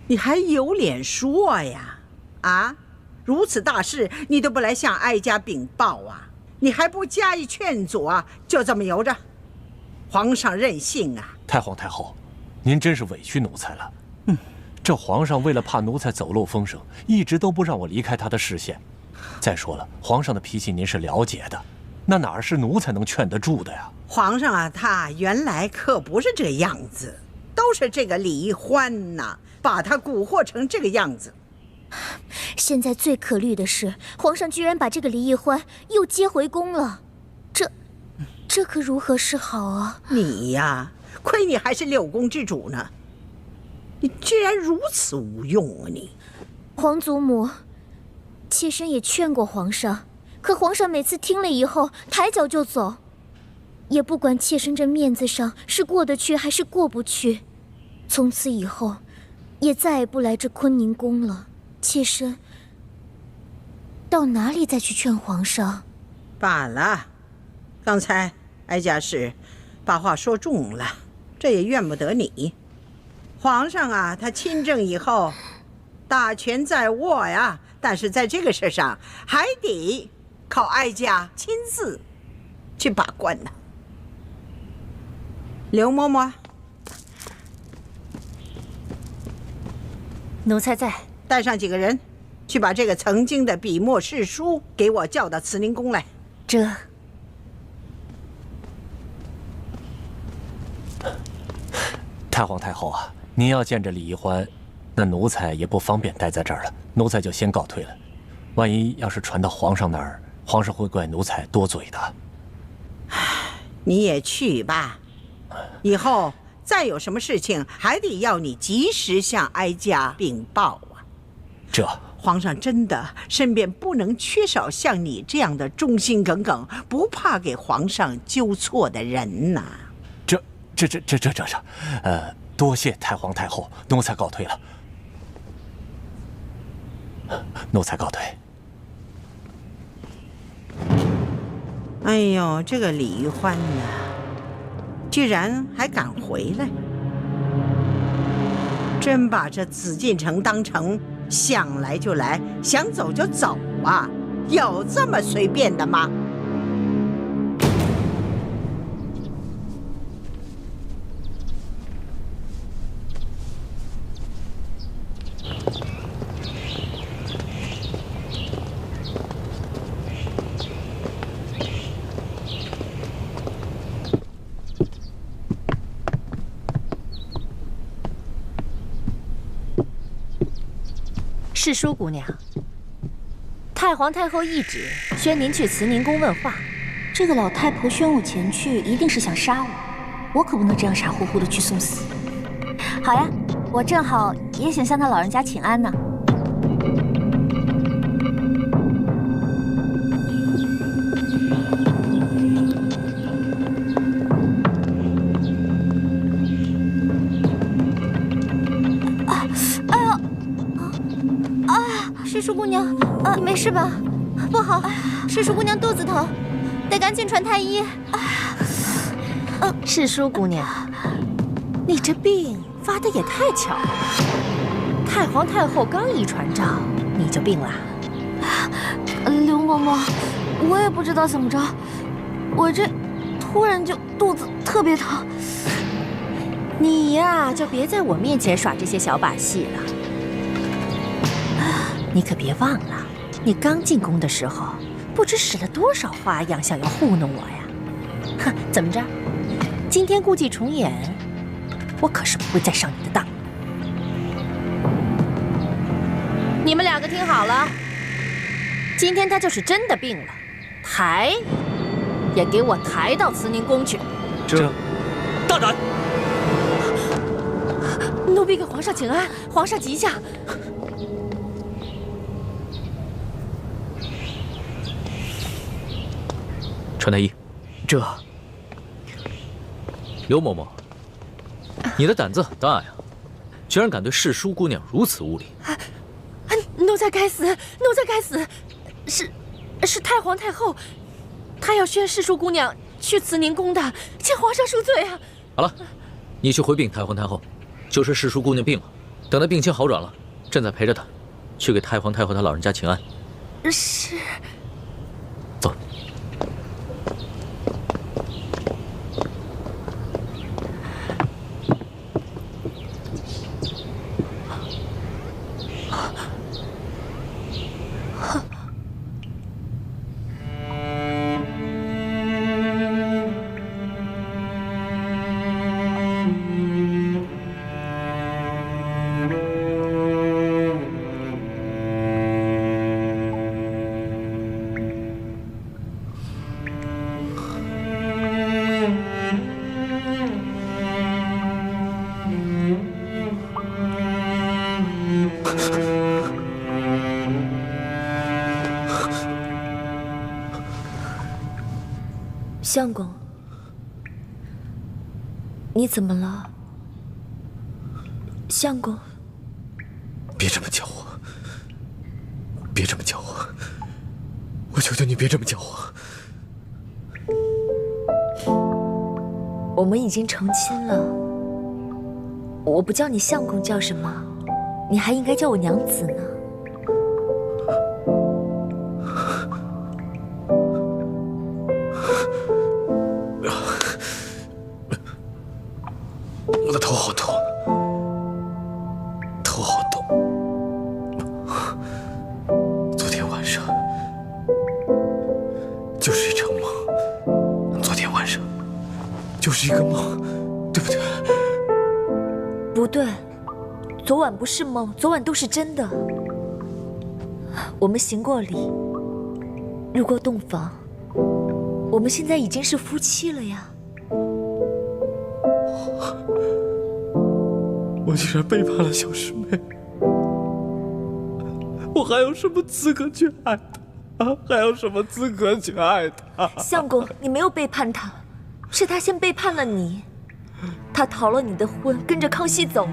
Speaker 16: 你还有脸说呀？啊，如此大事你都不来向哀家禀报啊？你还不加以劝阻啊？就这么由着？皇上任性啊！
Speaker 17: 太皇太后，您真是委屈奴才了。这皇上为了怕奴才走漏风声，一直都不让我离开他的视线。再说了，皇上的脾气您是了解的，那哪是奴才能劝得住的呀？
Speaker 16: 皇上啊，他原来可不是这样子，都是这个李一欢呐，把他蛊惑成这个样子。
Speaker 6: 现在最可虑的是，皇上居然把这个李一欢又接回宫了，这可如何是好啊？
Speaker 16: 你呀，亏你还是六宫之主呢，你居然如此无用啊你！
Speaker 6: 皇祖母，妾身也劝过皇上，可皇上每次听了以后抬脚就走，也不管妾身这面子上是过得去还是过不去，从此以后也再也不来这坤宁宫了。妾身到哪里再去劝皇上？
Speaker 16: 罢了，刚才哀家是把话说重了，这也怨不得你。皇上啊，他亲政以后，大权在握呀，但是在这个事上还得靠哀家亲自去把关呢。刘嬷嬷，
Speaker 4: 奴才在。
Speaker 16: 带上几个人，去把这个曾经的笔墨侍书给我叫到慈宁宫来。
Speaker 4: 这。
Speaker 17: 太皇太后啊，您要见着李一欢，那奴才也不方便待在这儿了，奴才就先告退了。万一要是传到皇上那儿，皇上会怪奴才多嘴的。
Speaker 16: 你也去吧，以后再有什么事情，还得要你及时向哀家禀报啊。
Speaker 17: 这
Speaker 16: 皇上真的身边不能缺少像你这样的忠心耿耿、不怕给皇上纠错的人呐。
Speaker 17: 多谢太皇太后，奴才告退了。奴才告退。
Speaker 16: 哎呦，这个李一欢呐，居然还敢回来，真把这紫禁城当成想来就来，想走就走啊！有这么随便的吗？
Speaker 4: 是舒姑娘，太皇太后懿旨，宣您去慈宁宫问话。
Speaker 6: 这个老太婆宣我前去，一定是想杀我，我可不能这样傻乎乎的去送死。
Speaker 18: 好呀，我正好也想向她老人家请安呢。
Speaker 6: 世淑姑娘，你没事吧？不好，世淑姑娘肚子疼，得赶紧传太医。
Speaker 4: 世淑姑娘，你这病发的也太巧了。太皇太后刚一传诏，你就病了。
Speaker 6: 刘嬷嬷，我也不知道怎么着，我这
Speaker 18: 突然就肚子特别疼。
Speaker 4: 你呀，就别在我面前耍这些小把戏了。你可别忘了，你刚进宫的时候，不知使了多少花样，想要糊弄我呀！哼，怎么着？今天故伎重演，我可是不会再上你的当。你们两个听好了，今天他就是真的病了，抬也给我抬到慈宁宫去。
Speaker 2: 这大胆！
Speaker 4: 奴婢给皇上请安，皇上吉祥。
Speaker 2: 传太医，
Speaker 12: 这
Speaker 2: 刘嬷嬷，你的胆子很大呀，居然敢对世淑姑娘如此无礼！
Speaker 4: 奴才该死，奴才该死！是太皇太后，她要宣世淑姑娘去慈宁宫的，请皇上恕罪啊！
Speaker 2: 好了，你去回禀太皇太后，就是世淑姑娘病了，等她病情好转了，朕再陪着她，去给太皇太后她老人家请安。
Speaker 4: 是。
Speaker 2: 走。
Speaker 8: 相公，你怎么了？相公，
Speaker 1: 别这么叫我，别这么叫我，我求求你别这么叫我。
Speaker 8: 我们已经成亲了，我不叫你相公叫什么？你还应该叫我娘子呢。
Speaker 1: 我的头好痛，头好痛。昨天晚上就是一场梦，昨天晚上就是一个梦，对不对？
Speaker 8: 不对，昨晚不是梦，昨晚都是真的。我们行过礼，入过洞房，我们现在已经是夫妻了呀。
Speaker 1: 我竟然背叛了小师妹，我还有什么资格去爱她啊？还有什么资格去爱她？
Speaker 8: 相公，你没有背叛她，是她先背叛了你。她逃了你的婚，跟着康熙走了。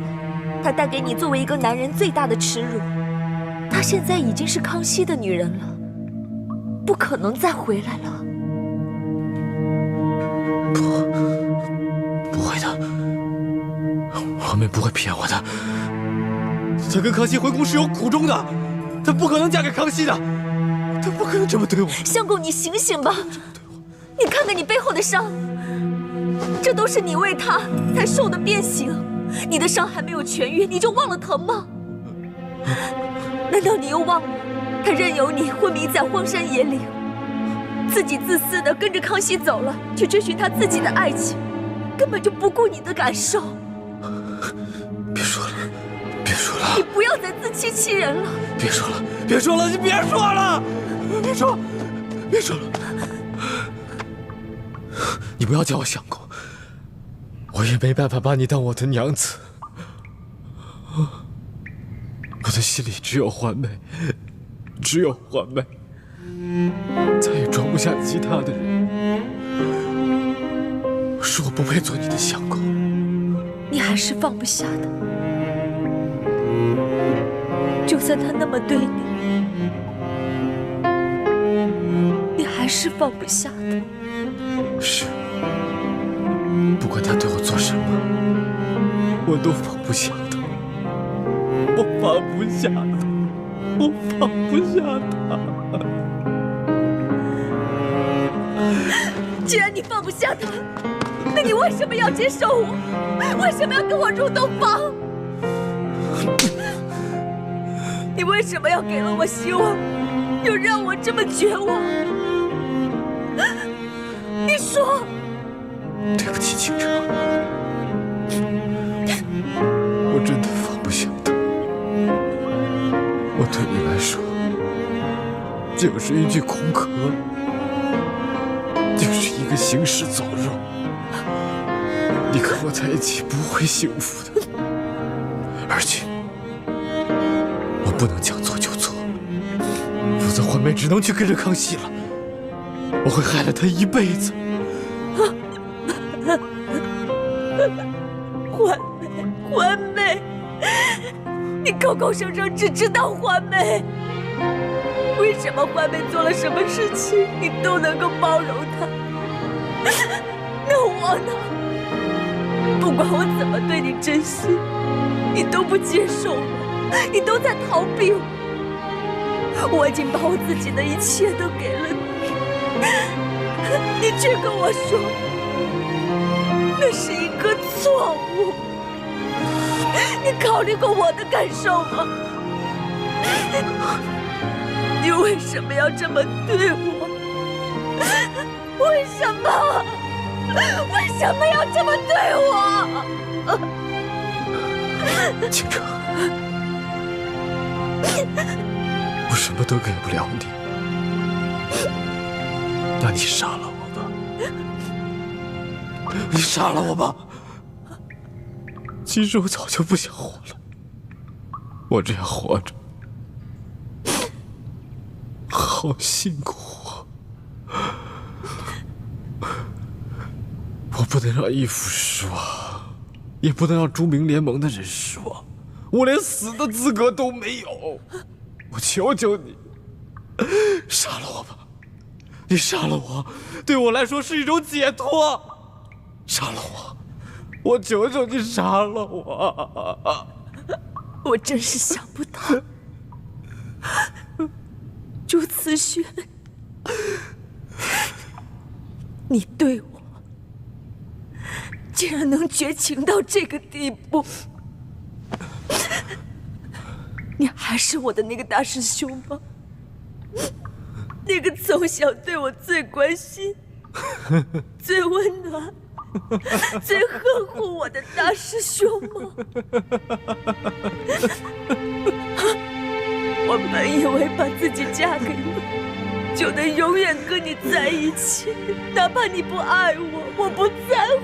Speaker 8: 她带给你作为一个男人最大的耻辱。她现在已经是康熙的女人了，不可能再回来了。
Speaker 1: 不会的。皇妹不会骗我的，她跟康熙回宫是有苦衷的，她不可能嫁给康熙的，她不可能这么对我。
Speaker 8: 相公，你醒醒吧！你看看你背后的伤，这都是你为他才受的鞭刑。你的伤还没有痊愈，你就忘了疼吗？难道你又忘了他任由你昏迷在荒山野岭，自己自私的跟着康熙走了，去追寻他自己的爱情，根本就不顾你的感受。
Speaker 1: 别说了，别说了！
Speaker 8: 你不要再自欺欺人了！
Speaker 1: 别说了，别说了，你别说了！别说，别说了！你不要叫我相公，我也没办法把你当我的娘子。我的心里只有环梅，只有环梅，再也装不下其他的人。是我不配做你的相公。
Speaker 8: 你还是放不下的，就算他那么对你，你还是放不下的。
Speaker 1: 是，不管他对我做什么，我都放不下他，我放不下他，我放不下他。
Speaker 10: 既然你放不下他，那你为什么要接受我？为什么要跟我入洞房？你为什么要给了我希望，又让我这么绝望？你说。
Speaker 15: 对不起，倾城，我真的放不下他。我对你来说，就是一具空壳，就是一个行尸走肉。你跟我在一起不会幸福的，而且我不能将错就错，否则环梅只能去跟着康熙了，我会害了她一辈子。
Speaker 10: 环梅，你口口声声只知道环梅，为什么环梅做了什么事情你都能够包容她？那我呢？不管我怎么对你真心，你都不接受我，你都在逃避我。我已经把我自己的一切都给了你，你却跟我说那是一个错误。你考虑过我的感受吗？你为什么要这么对我？为什么？为什么要这么对我？
Speaker 15: 倾城，我什么都给不了你，那你杀了我吧！你杀了我吧！其实我早就不想活了，我这样活着好辛苦啊！我不能让义父失望，也不能让朱明联盟的人失望，我连死的资格都没有。我求求你，杀了我吧！你杀了我，对我来说是一种解脱。杀了我！我求求你杀了我！
Speaker 10: 我真是想不到，朱慈轩，你对我竟然能绝情到这个地步！你还是我的那个大师兄吗？那个从小对我最关心、最温暖、最呵护我的大师兄吗？我本以为把自己嫁给你，就能永远跟你在一起，哪怕你不爱我，我不在乎，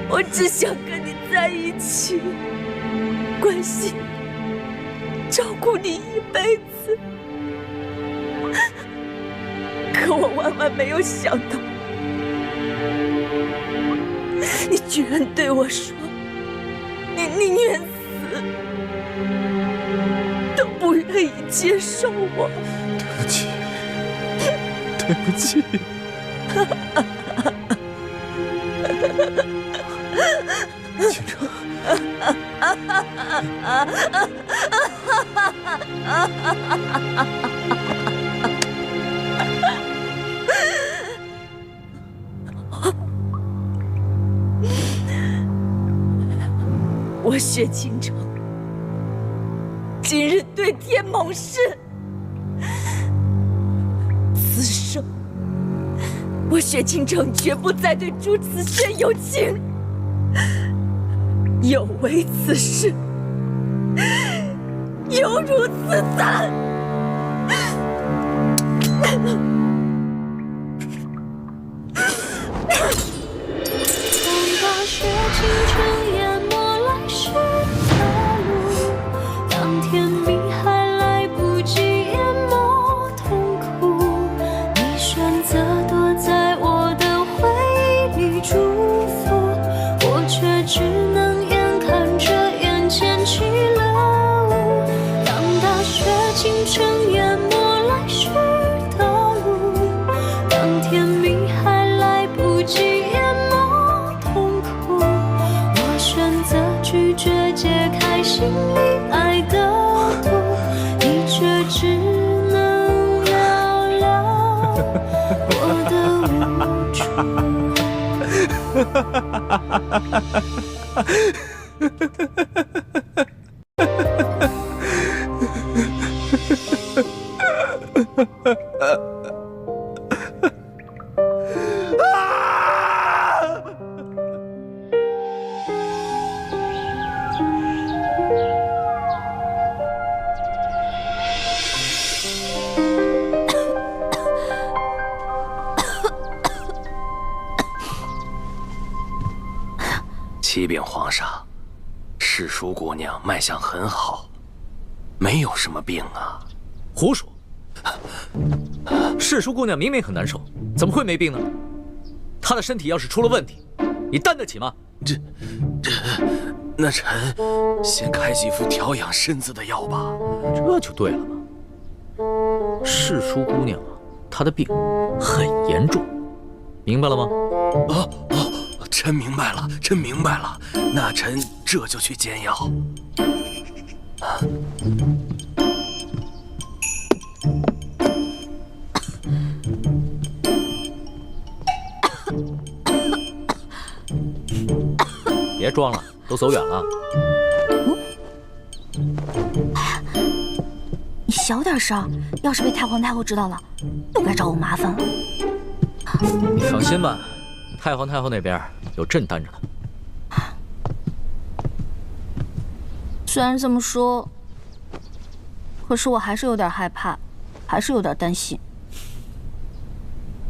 Speaker 10: 我只想跟你在一起，关心你，照顾你一辈子。可我万万没有想到，你居然对我说，你宁愿死，都不愿意接受我。
Speaker 15: 对不起，对不起。倾城，
Speaker 10: 我薛倾城今日对天盟誓，此生我薛倾城绝不再对朱慈轩有情，有违此誓，犹如此残。
Speaker 9: 把雪倾城淹没来时的路，当天明还来不及淹没痛苦，你选择躲在我的回忆里祝福，我却只能眼看着眼前起了雾。当大雪倾城淹没来时的路，当天明还来不及淹没痛苦，我选择拒绝解开心里爱的毒，你却只能聊聊我的
Speaker 7: 启禀皇上，世淑姑娘脉象很好，没有什么病啊。
Speaker 2: 胡说！世淑姑娘明明很难受，怎么会没病呢？她的身体要是出了问题，你担得起吗？
Speaker 7: 那臣先开几副调养身子的药吧。
Speaker 2: 这就对了嘛。世淑姑娘啊，她的病很严重，明白了吗？
Speaker 7: 臣明白了，臣明白了。那臣这就去煎药。
Speaker 2: 别装了，都走远了。
Speaker 6: 你小点声，要是被太皇太后知道了，又该找我麻烦了。
Speaker 2: 你放心吧，太皇太后那边有朕担着呢。
Speaker 6: 虽然这么说，可是我还是有点害怕，还是有点担心。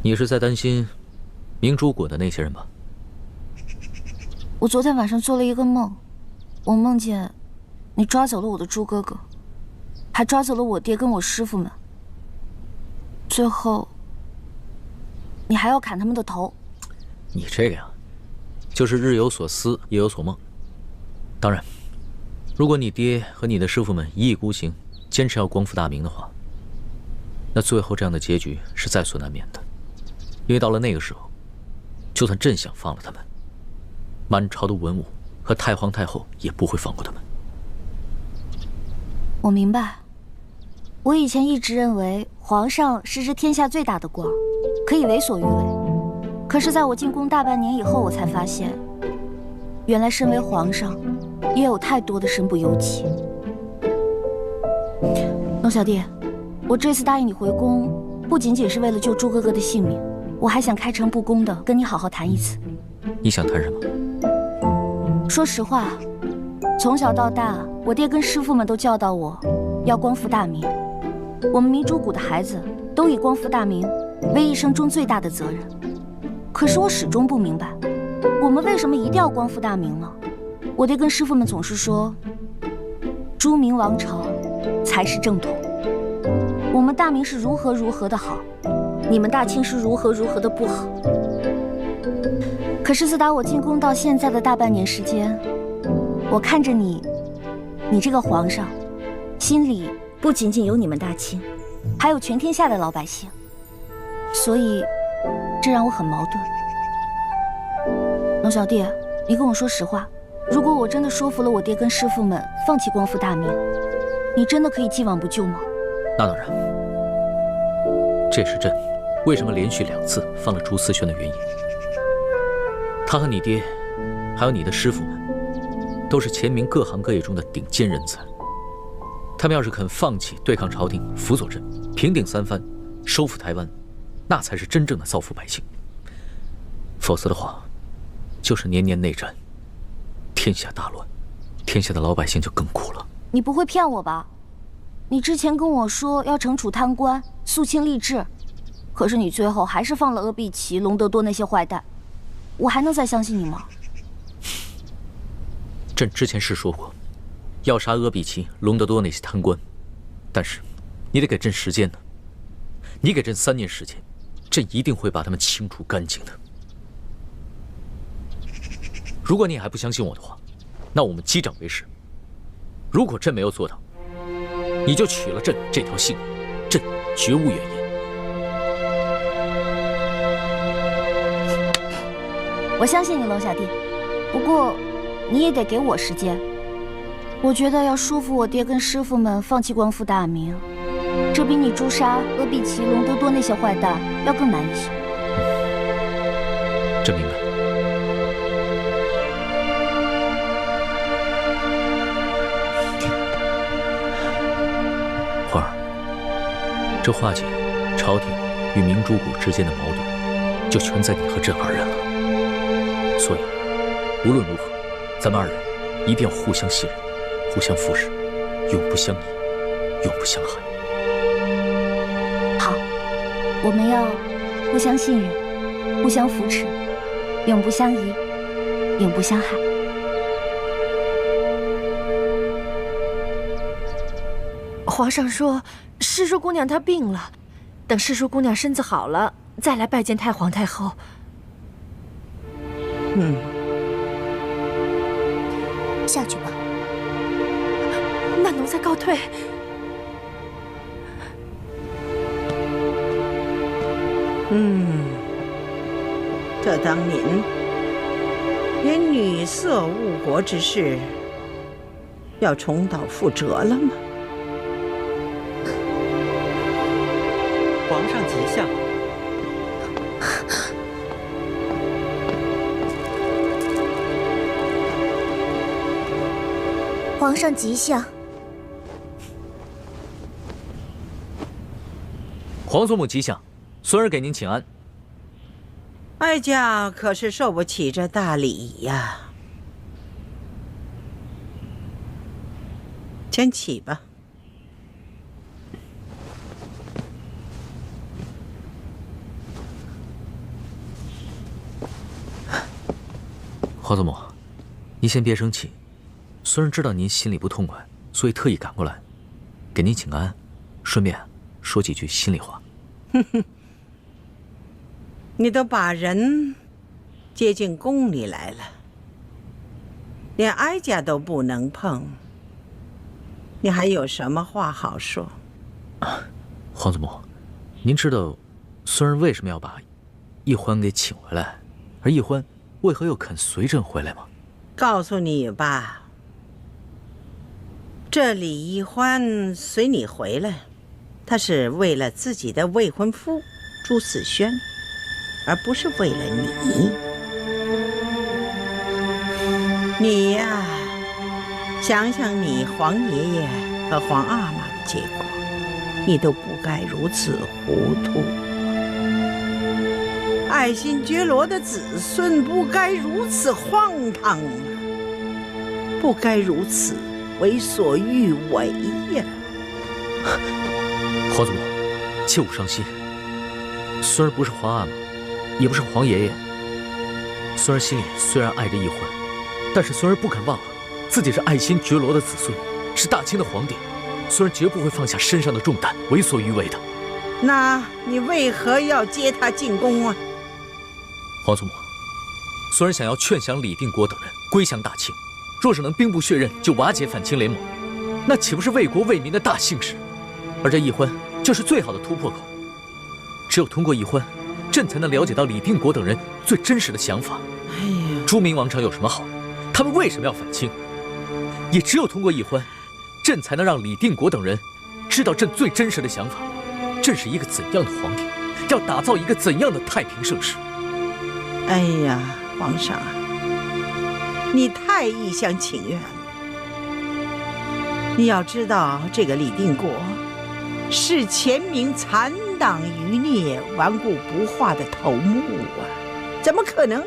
Speaker 2: 你是在担心明珠谷的那些人吧？
Speaker 6: 我昨天晚上做了一个梦，我梦见你抓走了我的猪哥哥，还抓走了我爹跟我师傅们，最后你还要砍他们的头。
Speaker 2: 你这个呀，就是日有所思，夜有所梦。当然，如果你爹和你的师傅们一意孤行，坚持要光复大明的话，那最后这样的结局是在所难免的。因为到了那个时候，就算朕想放了他们，满朝的文武和太皇太后也不会放过他们。
Speaker 6: 我明白，我以前一直认为皇上是这天下最大的官，可以为所欲为。可是在我进宫大半年以后，我才发现，原来身为皇上，也有太多的身不由己。龙小弟，我这次答应你回宫，不仅仅是为了救猪哥哥的性命，我还想开诚布公的跟你好好谈一次。
Speaker 2: 你想谈什么？
Speaker 6: 说实话，从小到大，我爹跟师傅们都教导我，要光复大明。我们明珠谷的孩子都以光复大明为一生中最大的责任。可是我始终不明白，我们为什么一定要光复大明呢？我爹跟师傅们总是说，朱明王朝才是正统。我们大明是如何如何的好，你们大清是如何如何的不好。可是自打我进宫到现在的大半年时间，我看着你这个皇上，心里不仅仅有你们大清，还有全天下的老百姓，所以这让我很矛盾。龙小弟，你跟我说实话，如果我真的说服了我爹跟师傅们放弃光复大明，你真的可以既往不咎吗？
Speaker 2: 那当然，这是朕为什么连续2次放了朱思轩的原因。他和你爹，还有你的师傅们，都是前明各行各业中的顶尖人才。他们要是肯放弃对抗朝廷，辅佐朕，平定三藩，收复台湾，那才是真正的造福百姓。否则的话，就是年年内战，天下大乱，天下的老百姓就更苦了。
Speaker 6: 你不会骗我吧？你之前跟我说要惩处贪官，肃清吏治，可是你最后还是放了阿碧琪、隆德多那些坏蛋，我还能再相信你吗？
Speaker 2: 朕之前是说过，要杀阿碧琪、隆德多那些贪官，但是你得给朕时间呢。你给朕3年时间，朕一定会把他们清除干净的。如果你还不相信我的话，那我们击掌为誓。如果朕没有做到，你就取了朕这条性命，朕绝无怨言。
Speaker 6: 我相信你，龙小弟。不过，你也得给我时间。我觉得要说服我爹跟师傅们放弃光复大明，这比你诛杀阿碧琪、隆德多那些坏蛋要更难一些。
Speaker 2: 朕明白。这化解朝廷与明珠谷之间的矛盾，就全在你和朕二人了。所以，无论如何，咱们二人一定要互相信任，互相扶持，永不相疑，永不相害。
Speaker 18: 好，我们要互相信任，互相扶持，永不相疑，永不相害。
Speaker 4: 皇上说，诗书姑娘她病了，等诗书姑娘身子好了，再来拜见太皇太后。
Speaker 18: 下去吧。
Speaker 4: 那奴才告退。
Speaker 16: 这当您连女色误国之事要重蹈覆辙了吗？
Speaker 19: 皇上吉祥。
Speaker 18: 皇上吉祥。
Speaker 2: 皇祖母吉祥，孙儿给您请安。
Speaker 16: 哀家可是受不起这大礼呀。先起吧。
Speaker 2: 皇祖母，您先别生气。孙儿知道您心里不痛快，所以特意赶过来，给您请个安，顺便说几句心里话。
Speaker 16: 你都把人接进宫里来了，连哀家都不能碰，你还有什么话好说？
Speaker 2: 皇祖母，您知道孙儿为什么要把奕欢给请回来，而奕欢为何又肯随朕回来吗？
Speaker 16: 告诉你吧，这李奕欢随你回来，他是为了自己的未婚夫朱思轩，而不是为了你。你呀，想想你皇爷爷和皇阿玛的结果，你都不该如此糊涂。爱新觉罗的子孙不该如此荒唐啊，不该如此为所欲为呀！
Speaker 2: 皇祖母，切勿伤心。孙儿不是皇阿玛，也不是皇爷爷。孙儿心里虽然爱着奕欢，但是孙儿不肯忘了自己是爱新觉罗的子孙，是大清的皇帝。孙儿绝不会放下身上的重担，为所欲为的。
Speaker 16: 那你为何要接他进宫啊？
Speaker 2: 皇祖母，孙儿想要劝降李定国等人归降大清，若是能兵不血刃就瓦解反清联盟，那岂不是为国为民的大幸事？而这奕欢就是最好的突破口。只有通过奕欢，朕才能了解到李定国等人最真实的想法。朱明王朝有什么好？他们为什么要反清？也只有通过奕欢，朕才能让李定国等人知道朕最真实的想法。朕是一个怎样的皇帝，要打造一个怎样的太平盛世。
Speaker 16: 哎呀，皇上，你太一厢情愿了。你要知道，这个李定国是前明残党余孽、顽固不化的头目啊，怎么可能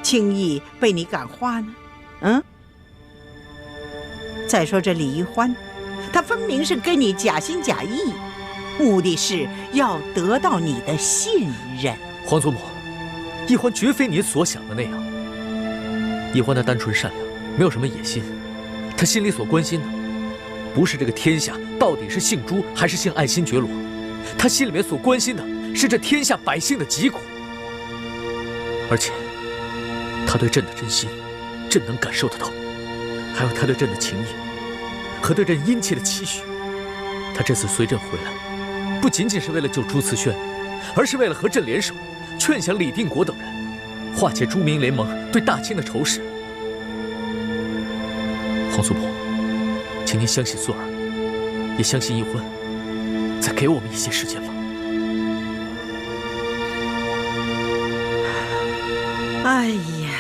Speaker 16: 轻易被你感化呢？再说这李奕欢，他分明是跟你假心假意，目的是要得到你的信任。
Speaker 2: 皇祖母，奕欢绝非你所想的那样。奕欢他单纯善良，没有什么野心。他心里所关心的，不是这个天下到底是姓朱还是姓爱新觉罗，他心里面所关心的是这天下百姓的疾苦。而且，他对朕的真心，朕能感受得到，还有他对朕的情谊和对朕殷切的期许。他这次随朕回来，不仅仅是为了救朱慈轩，而是为了和朕联手，劝降李定国等人，化解朱明联盟对大清的仇视。皇祖母，请您相信孙儿，也相信奕欢，再给我们一些时间吧。
Speaker 16: 哎呀，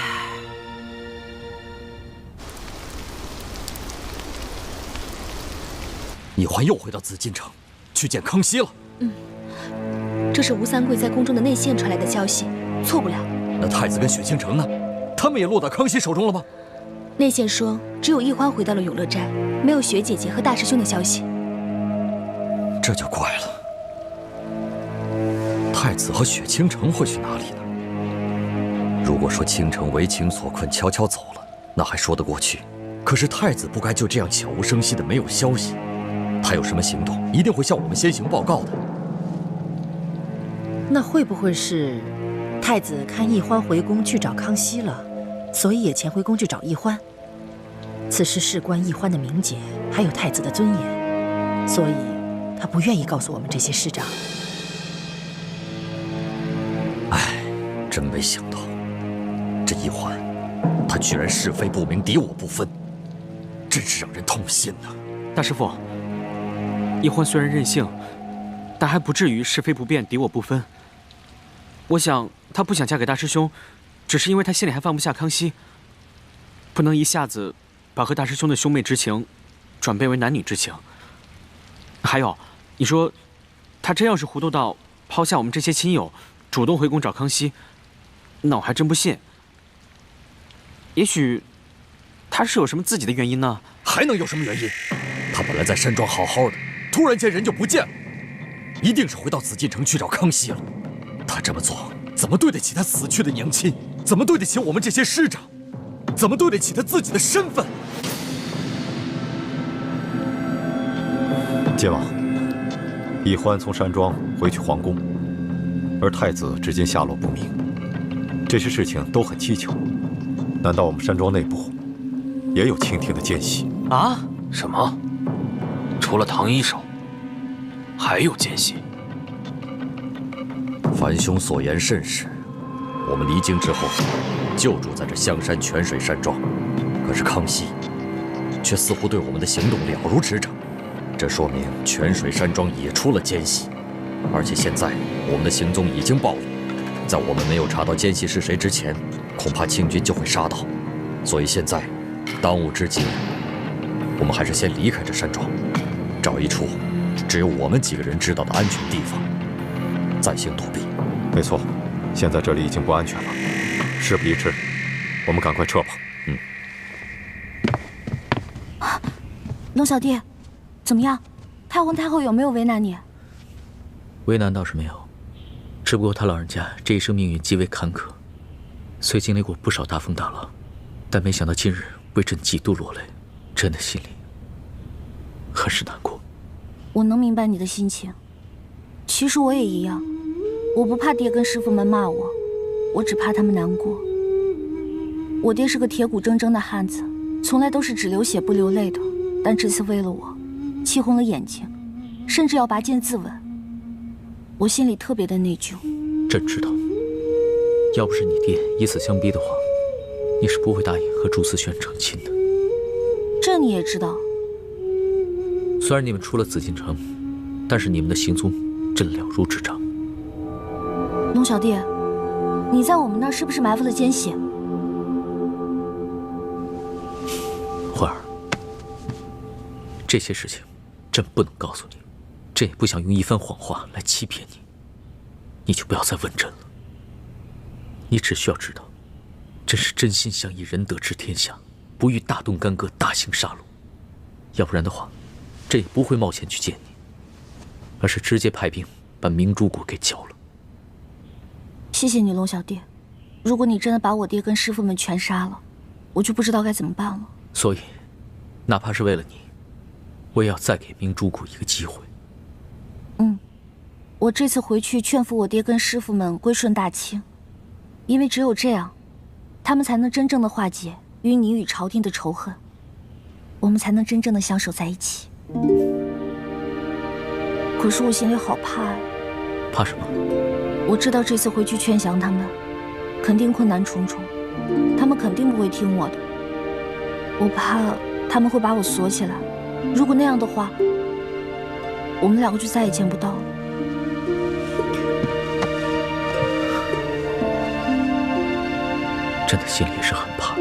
Speaker 5: 奕欢又回到紫禁城，去见康熙了。
Speaker 6: 这是吴三桂在宫中的内线传来的消息，错不了。
Speaker 5: 那太子跟雪清城呢？他们也落到康熙手中了吗？
Speaker 6: 内线说，只有奕欢回到了永乐斋，没有雪姐姐和大师兄的消息。
Speaker 5: 这就怪了。太子和雪清城会去哪里呢？如果说倾城为情所困，悄悄走了，那还说得过去。可是太子不该就这样悄无声息的没有消息，他有什么行动，一定会向我们先行报告的。
Speaker 4: 那会不会是太子看奕欢回宫去找康熙了，所以也潜回宫去找奕欢？此事事关奕欢的名节，还有太子的尊严，所以他不愿意告诉我们这些师长。
Speaker 5: 唉，真没想到，这奕欢，他居然是非不明，敌我不分，真是让人痛心呐！
Speaker 20: 大师父，奕欢虽然任性，但还不至于是非不辨，敌我不分。我想她不想嫁给大师兄，只是因为她心里还放不下康熙，不能一下子把和大师兄的兄妹之情转变为男女之情。还有，你说，她真要是糊涂到抛下我们这些亲友，主动回宫找康熙，那我还真不信。也许，她是有什么自己的原因呢？
Speaker 5: 还能有什么原因？她本来在山庄好好的，突然间人就不见了，一定是回到紫禁城去找康熙了。她这么做，怎么对得起她死去的娘亲？怎么对得起我们这些师长？怎么对得起她自己的身份？
Speaker 3: 晋王，奕欢从山庄回去皇宫，而太子至今下落不明，这些事情都很蹊跷。难道我们山庄内部也有倾听的奸细
Speaker 7: 啊？什么？除了唐一手，还有奸细？
Speaker 5: 樊兄所言甚是，我们离京之后，就住在这香山泉水山庄，可是康熙却似乎对我们的行动了如指掌，这说明泉水山庄也出了奸细，而且现在我们的行踪已经暴露，在我们没有查到奸细是谁之前，恐怕清军就会杀到，所以现在当务之急，我们还是先离开这山庄，找一处只有我们几个人知道的安全地方，再行躲避。
Speaker 3: 没错，现在这里已经不安全了，事不宜迟，我们赶快撤吧。
Speaker 18: 龙小弟，怎么样？太皇太后有没有为难你？
Speaker 2: 为难倒是没有，只不过他老人家这一生命运极为坎坷，虽经历过不少大风大浪，但没想到今日为朕几度落泪，朕的心里很是难过。
Speaker 18: 我能明白你的心情，其实我也一样。我不怕爹跟师傅们骂我，我只怕他们难过。我爹是个铁骨铮铮的汉子，从来都是只流血不流泪的，但这次为了我，气红了眼睛，甚至要拔剑自刎。我心里特别的内疚。
Speaker 2: 朕知道，要不是你爹以死相逼的话，你是不会答应和朱思轩成亲的。
Speaker 18: 这你也知道。
Speaker 2: 虽然你们出了紫禁城，但是你们的行踪，朕了如指掌。
Speaker 18: 龙小弟，你在我们那儿是不是埋伏了奸细？
Speaker 2: 欢儿，这些事情，朕不能告诉你，朕也不想用一番谎话来欺骗你，你就不要再问朕了。你只需要知道，朕是真心想以仁德治天下，不欲大动干戈、大型杀戮。要不然的话，朕也不会冒险去见你，而是直接派兵把明珠谷给剿了。
Speaker 18: 谢谢你，龙小弟。如果你真的把我爹跟师傅们全杀了，我就不知道该怎么办了。
Speaker 2: 所以，哪怕是为了你，我也要再给明珠谷一个机会。
Speaker 18: 我这次回去劝服我爹跟师傅们归顺大清，因为只有这样，他们才能真正的化解与你与朝廷的仇恨，我们才能真正的相守在一起。可是我心里好怕呀。
Speaker 2: 怕什么？
Speaker 18: 我知道这次回去劝降他们，肯定困难重重，他们肯定不会听我的。我怕他们会把我锁起来，如果那样的话，我们两个就再也见不到了。
Speaker 2: 朕的心里也是很怕，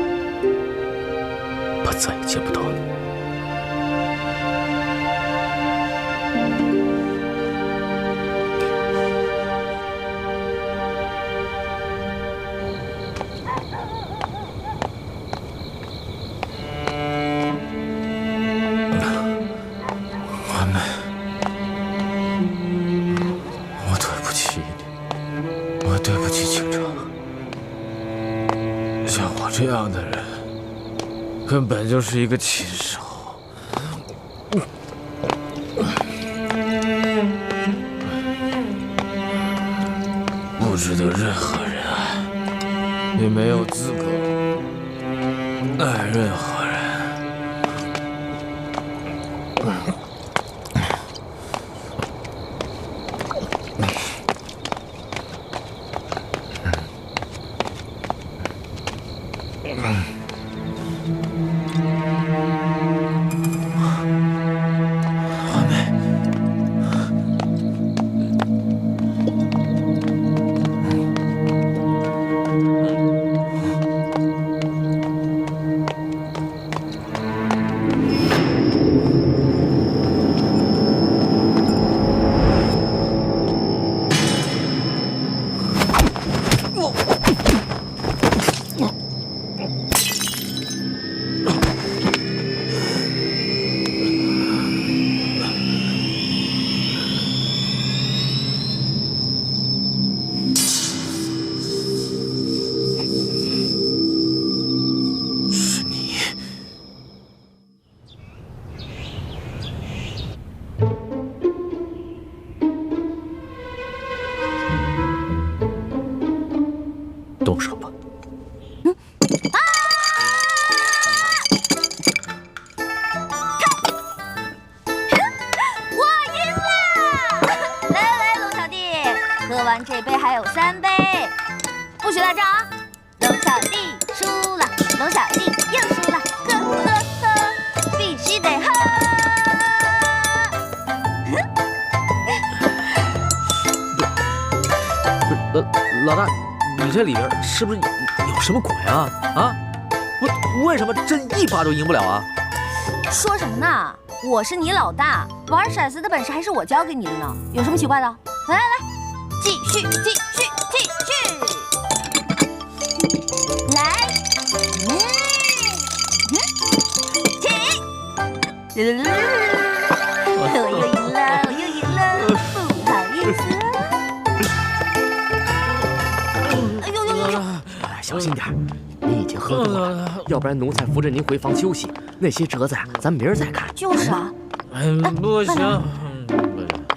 Speaker 2: 怕再也见不到你。
Speaker 15: 根本就是一个禽兽。不值得任何人爱，也没有资格爱任何人。
Speaker 2: 动手吧。
Speaker 10: 我赢了！来，龙小弟，喝完这杯还有3杯，不许赖账啊！龙小弟输了，龙小弟又输了，喝，必须得喝！
Speaker 2: 老大，你这里边是不是有什么鬼啊？啊，为什么朕一把都赢不了啊？
Speaker 18: 说什么呢？我是你老大，玩骰子的本事还是我教给你的呢，有什么奇怪的？来，继续，来，起，我又赢了，不好意思。
Speaker 13: 小心点，你已经喝多了，要不然奴才扶着您回房休息。那些折子呀，咱明儿再看。
Speaker 18: 就是啊。
Speaker 15: 不行，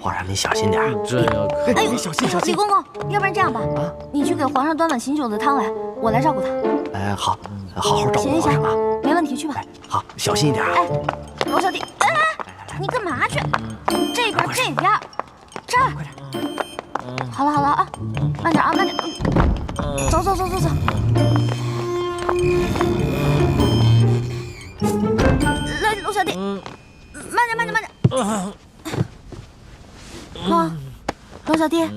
Speaker 13: 皇上您小心点。
Speaker 15: 朕要看。
Speaker 18: 哎呦，
Speaker 13: 小心！
Speaker 18: 李公公，要不然这样吧，你去给皇上端碗醒酒的汤来，我来照顾他。
Speaker 13: 哎，好好照顾皇上啊。
Speaker 18: 没问题，去吧。
Speaker 13: 好，小心一点。
Speaker 18: 哎，罗小弟，来，你干嘛去？这边，这儿。快点。好了啊，慢点啊，慢点。走。来，龙小弟，慢点。龙小弟，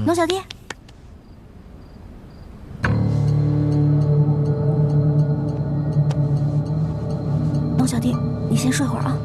Speaker 18: 龙小弟，龙小弟，你先睡会儿啊。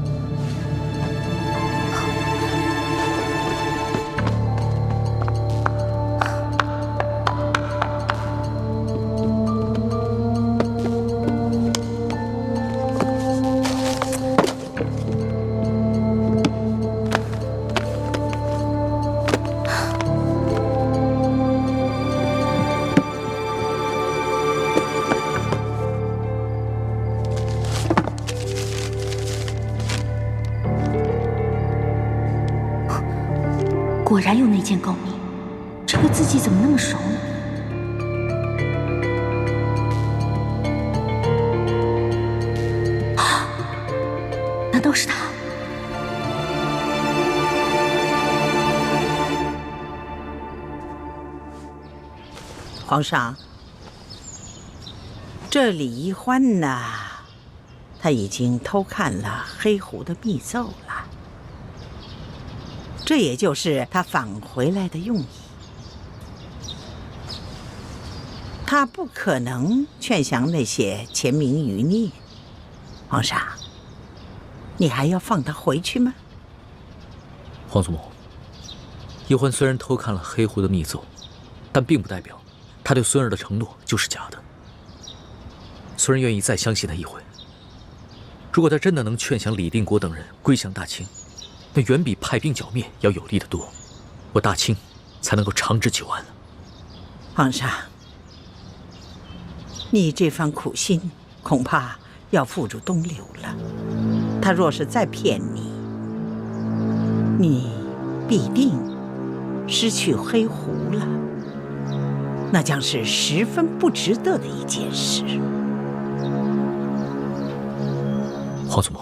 Speaker 18: 果然有内奸告密，这个字迹怎么那么熟呢？难道是他？
Speaker 16: 皇上，这李一欢呐，他已经偷看了黑狐的密奏了。这也就是他返回来的用意。他不可能劝降那些潜民余孽。皇上，你还要放他回去吗？
Speaker 2: 皇祖母，一欢虽然偷看了黑狐的密奏，但并不代表他对孙儿的承诺就是假的。孙儿愿意再相信他一回。如果他真的能劝降李定国等人归降大清，那远比派兵剿灭要有利得多，我大清才能够长治久安了。
Speaker 16: 皇上，你这番苦心恐怕要付诸东流了。他若是再骗你，你必定失去黑狐了，那将是十分不值得的一件事。
Speaker 2: 皇祖母，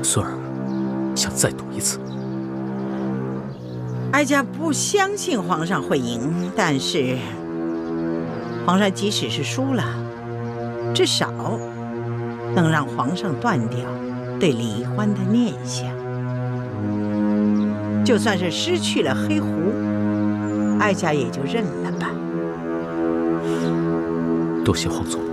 Speaker 2: 孙儿想再赌一次。
Speaker 16: 哀家不相信皇上会赢，但是皇上即使是输了，至少能让皇上断掉对李欢的念想。就算是失去了黑狐，哀家也就认了吧。
Speaker 2: 多谢皇祖母。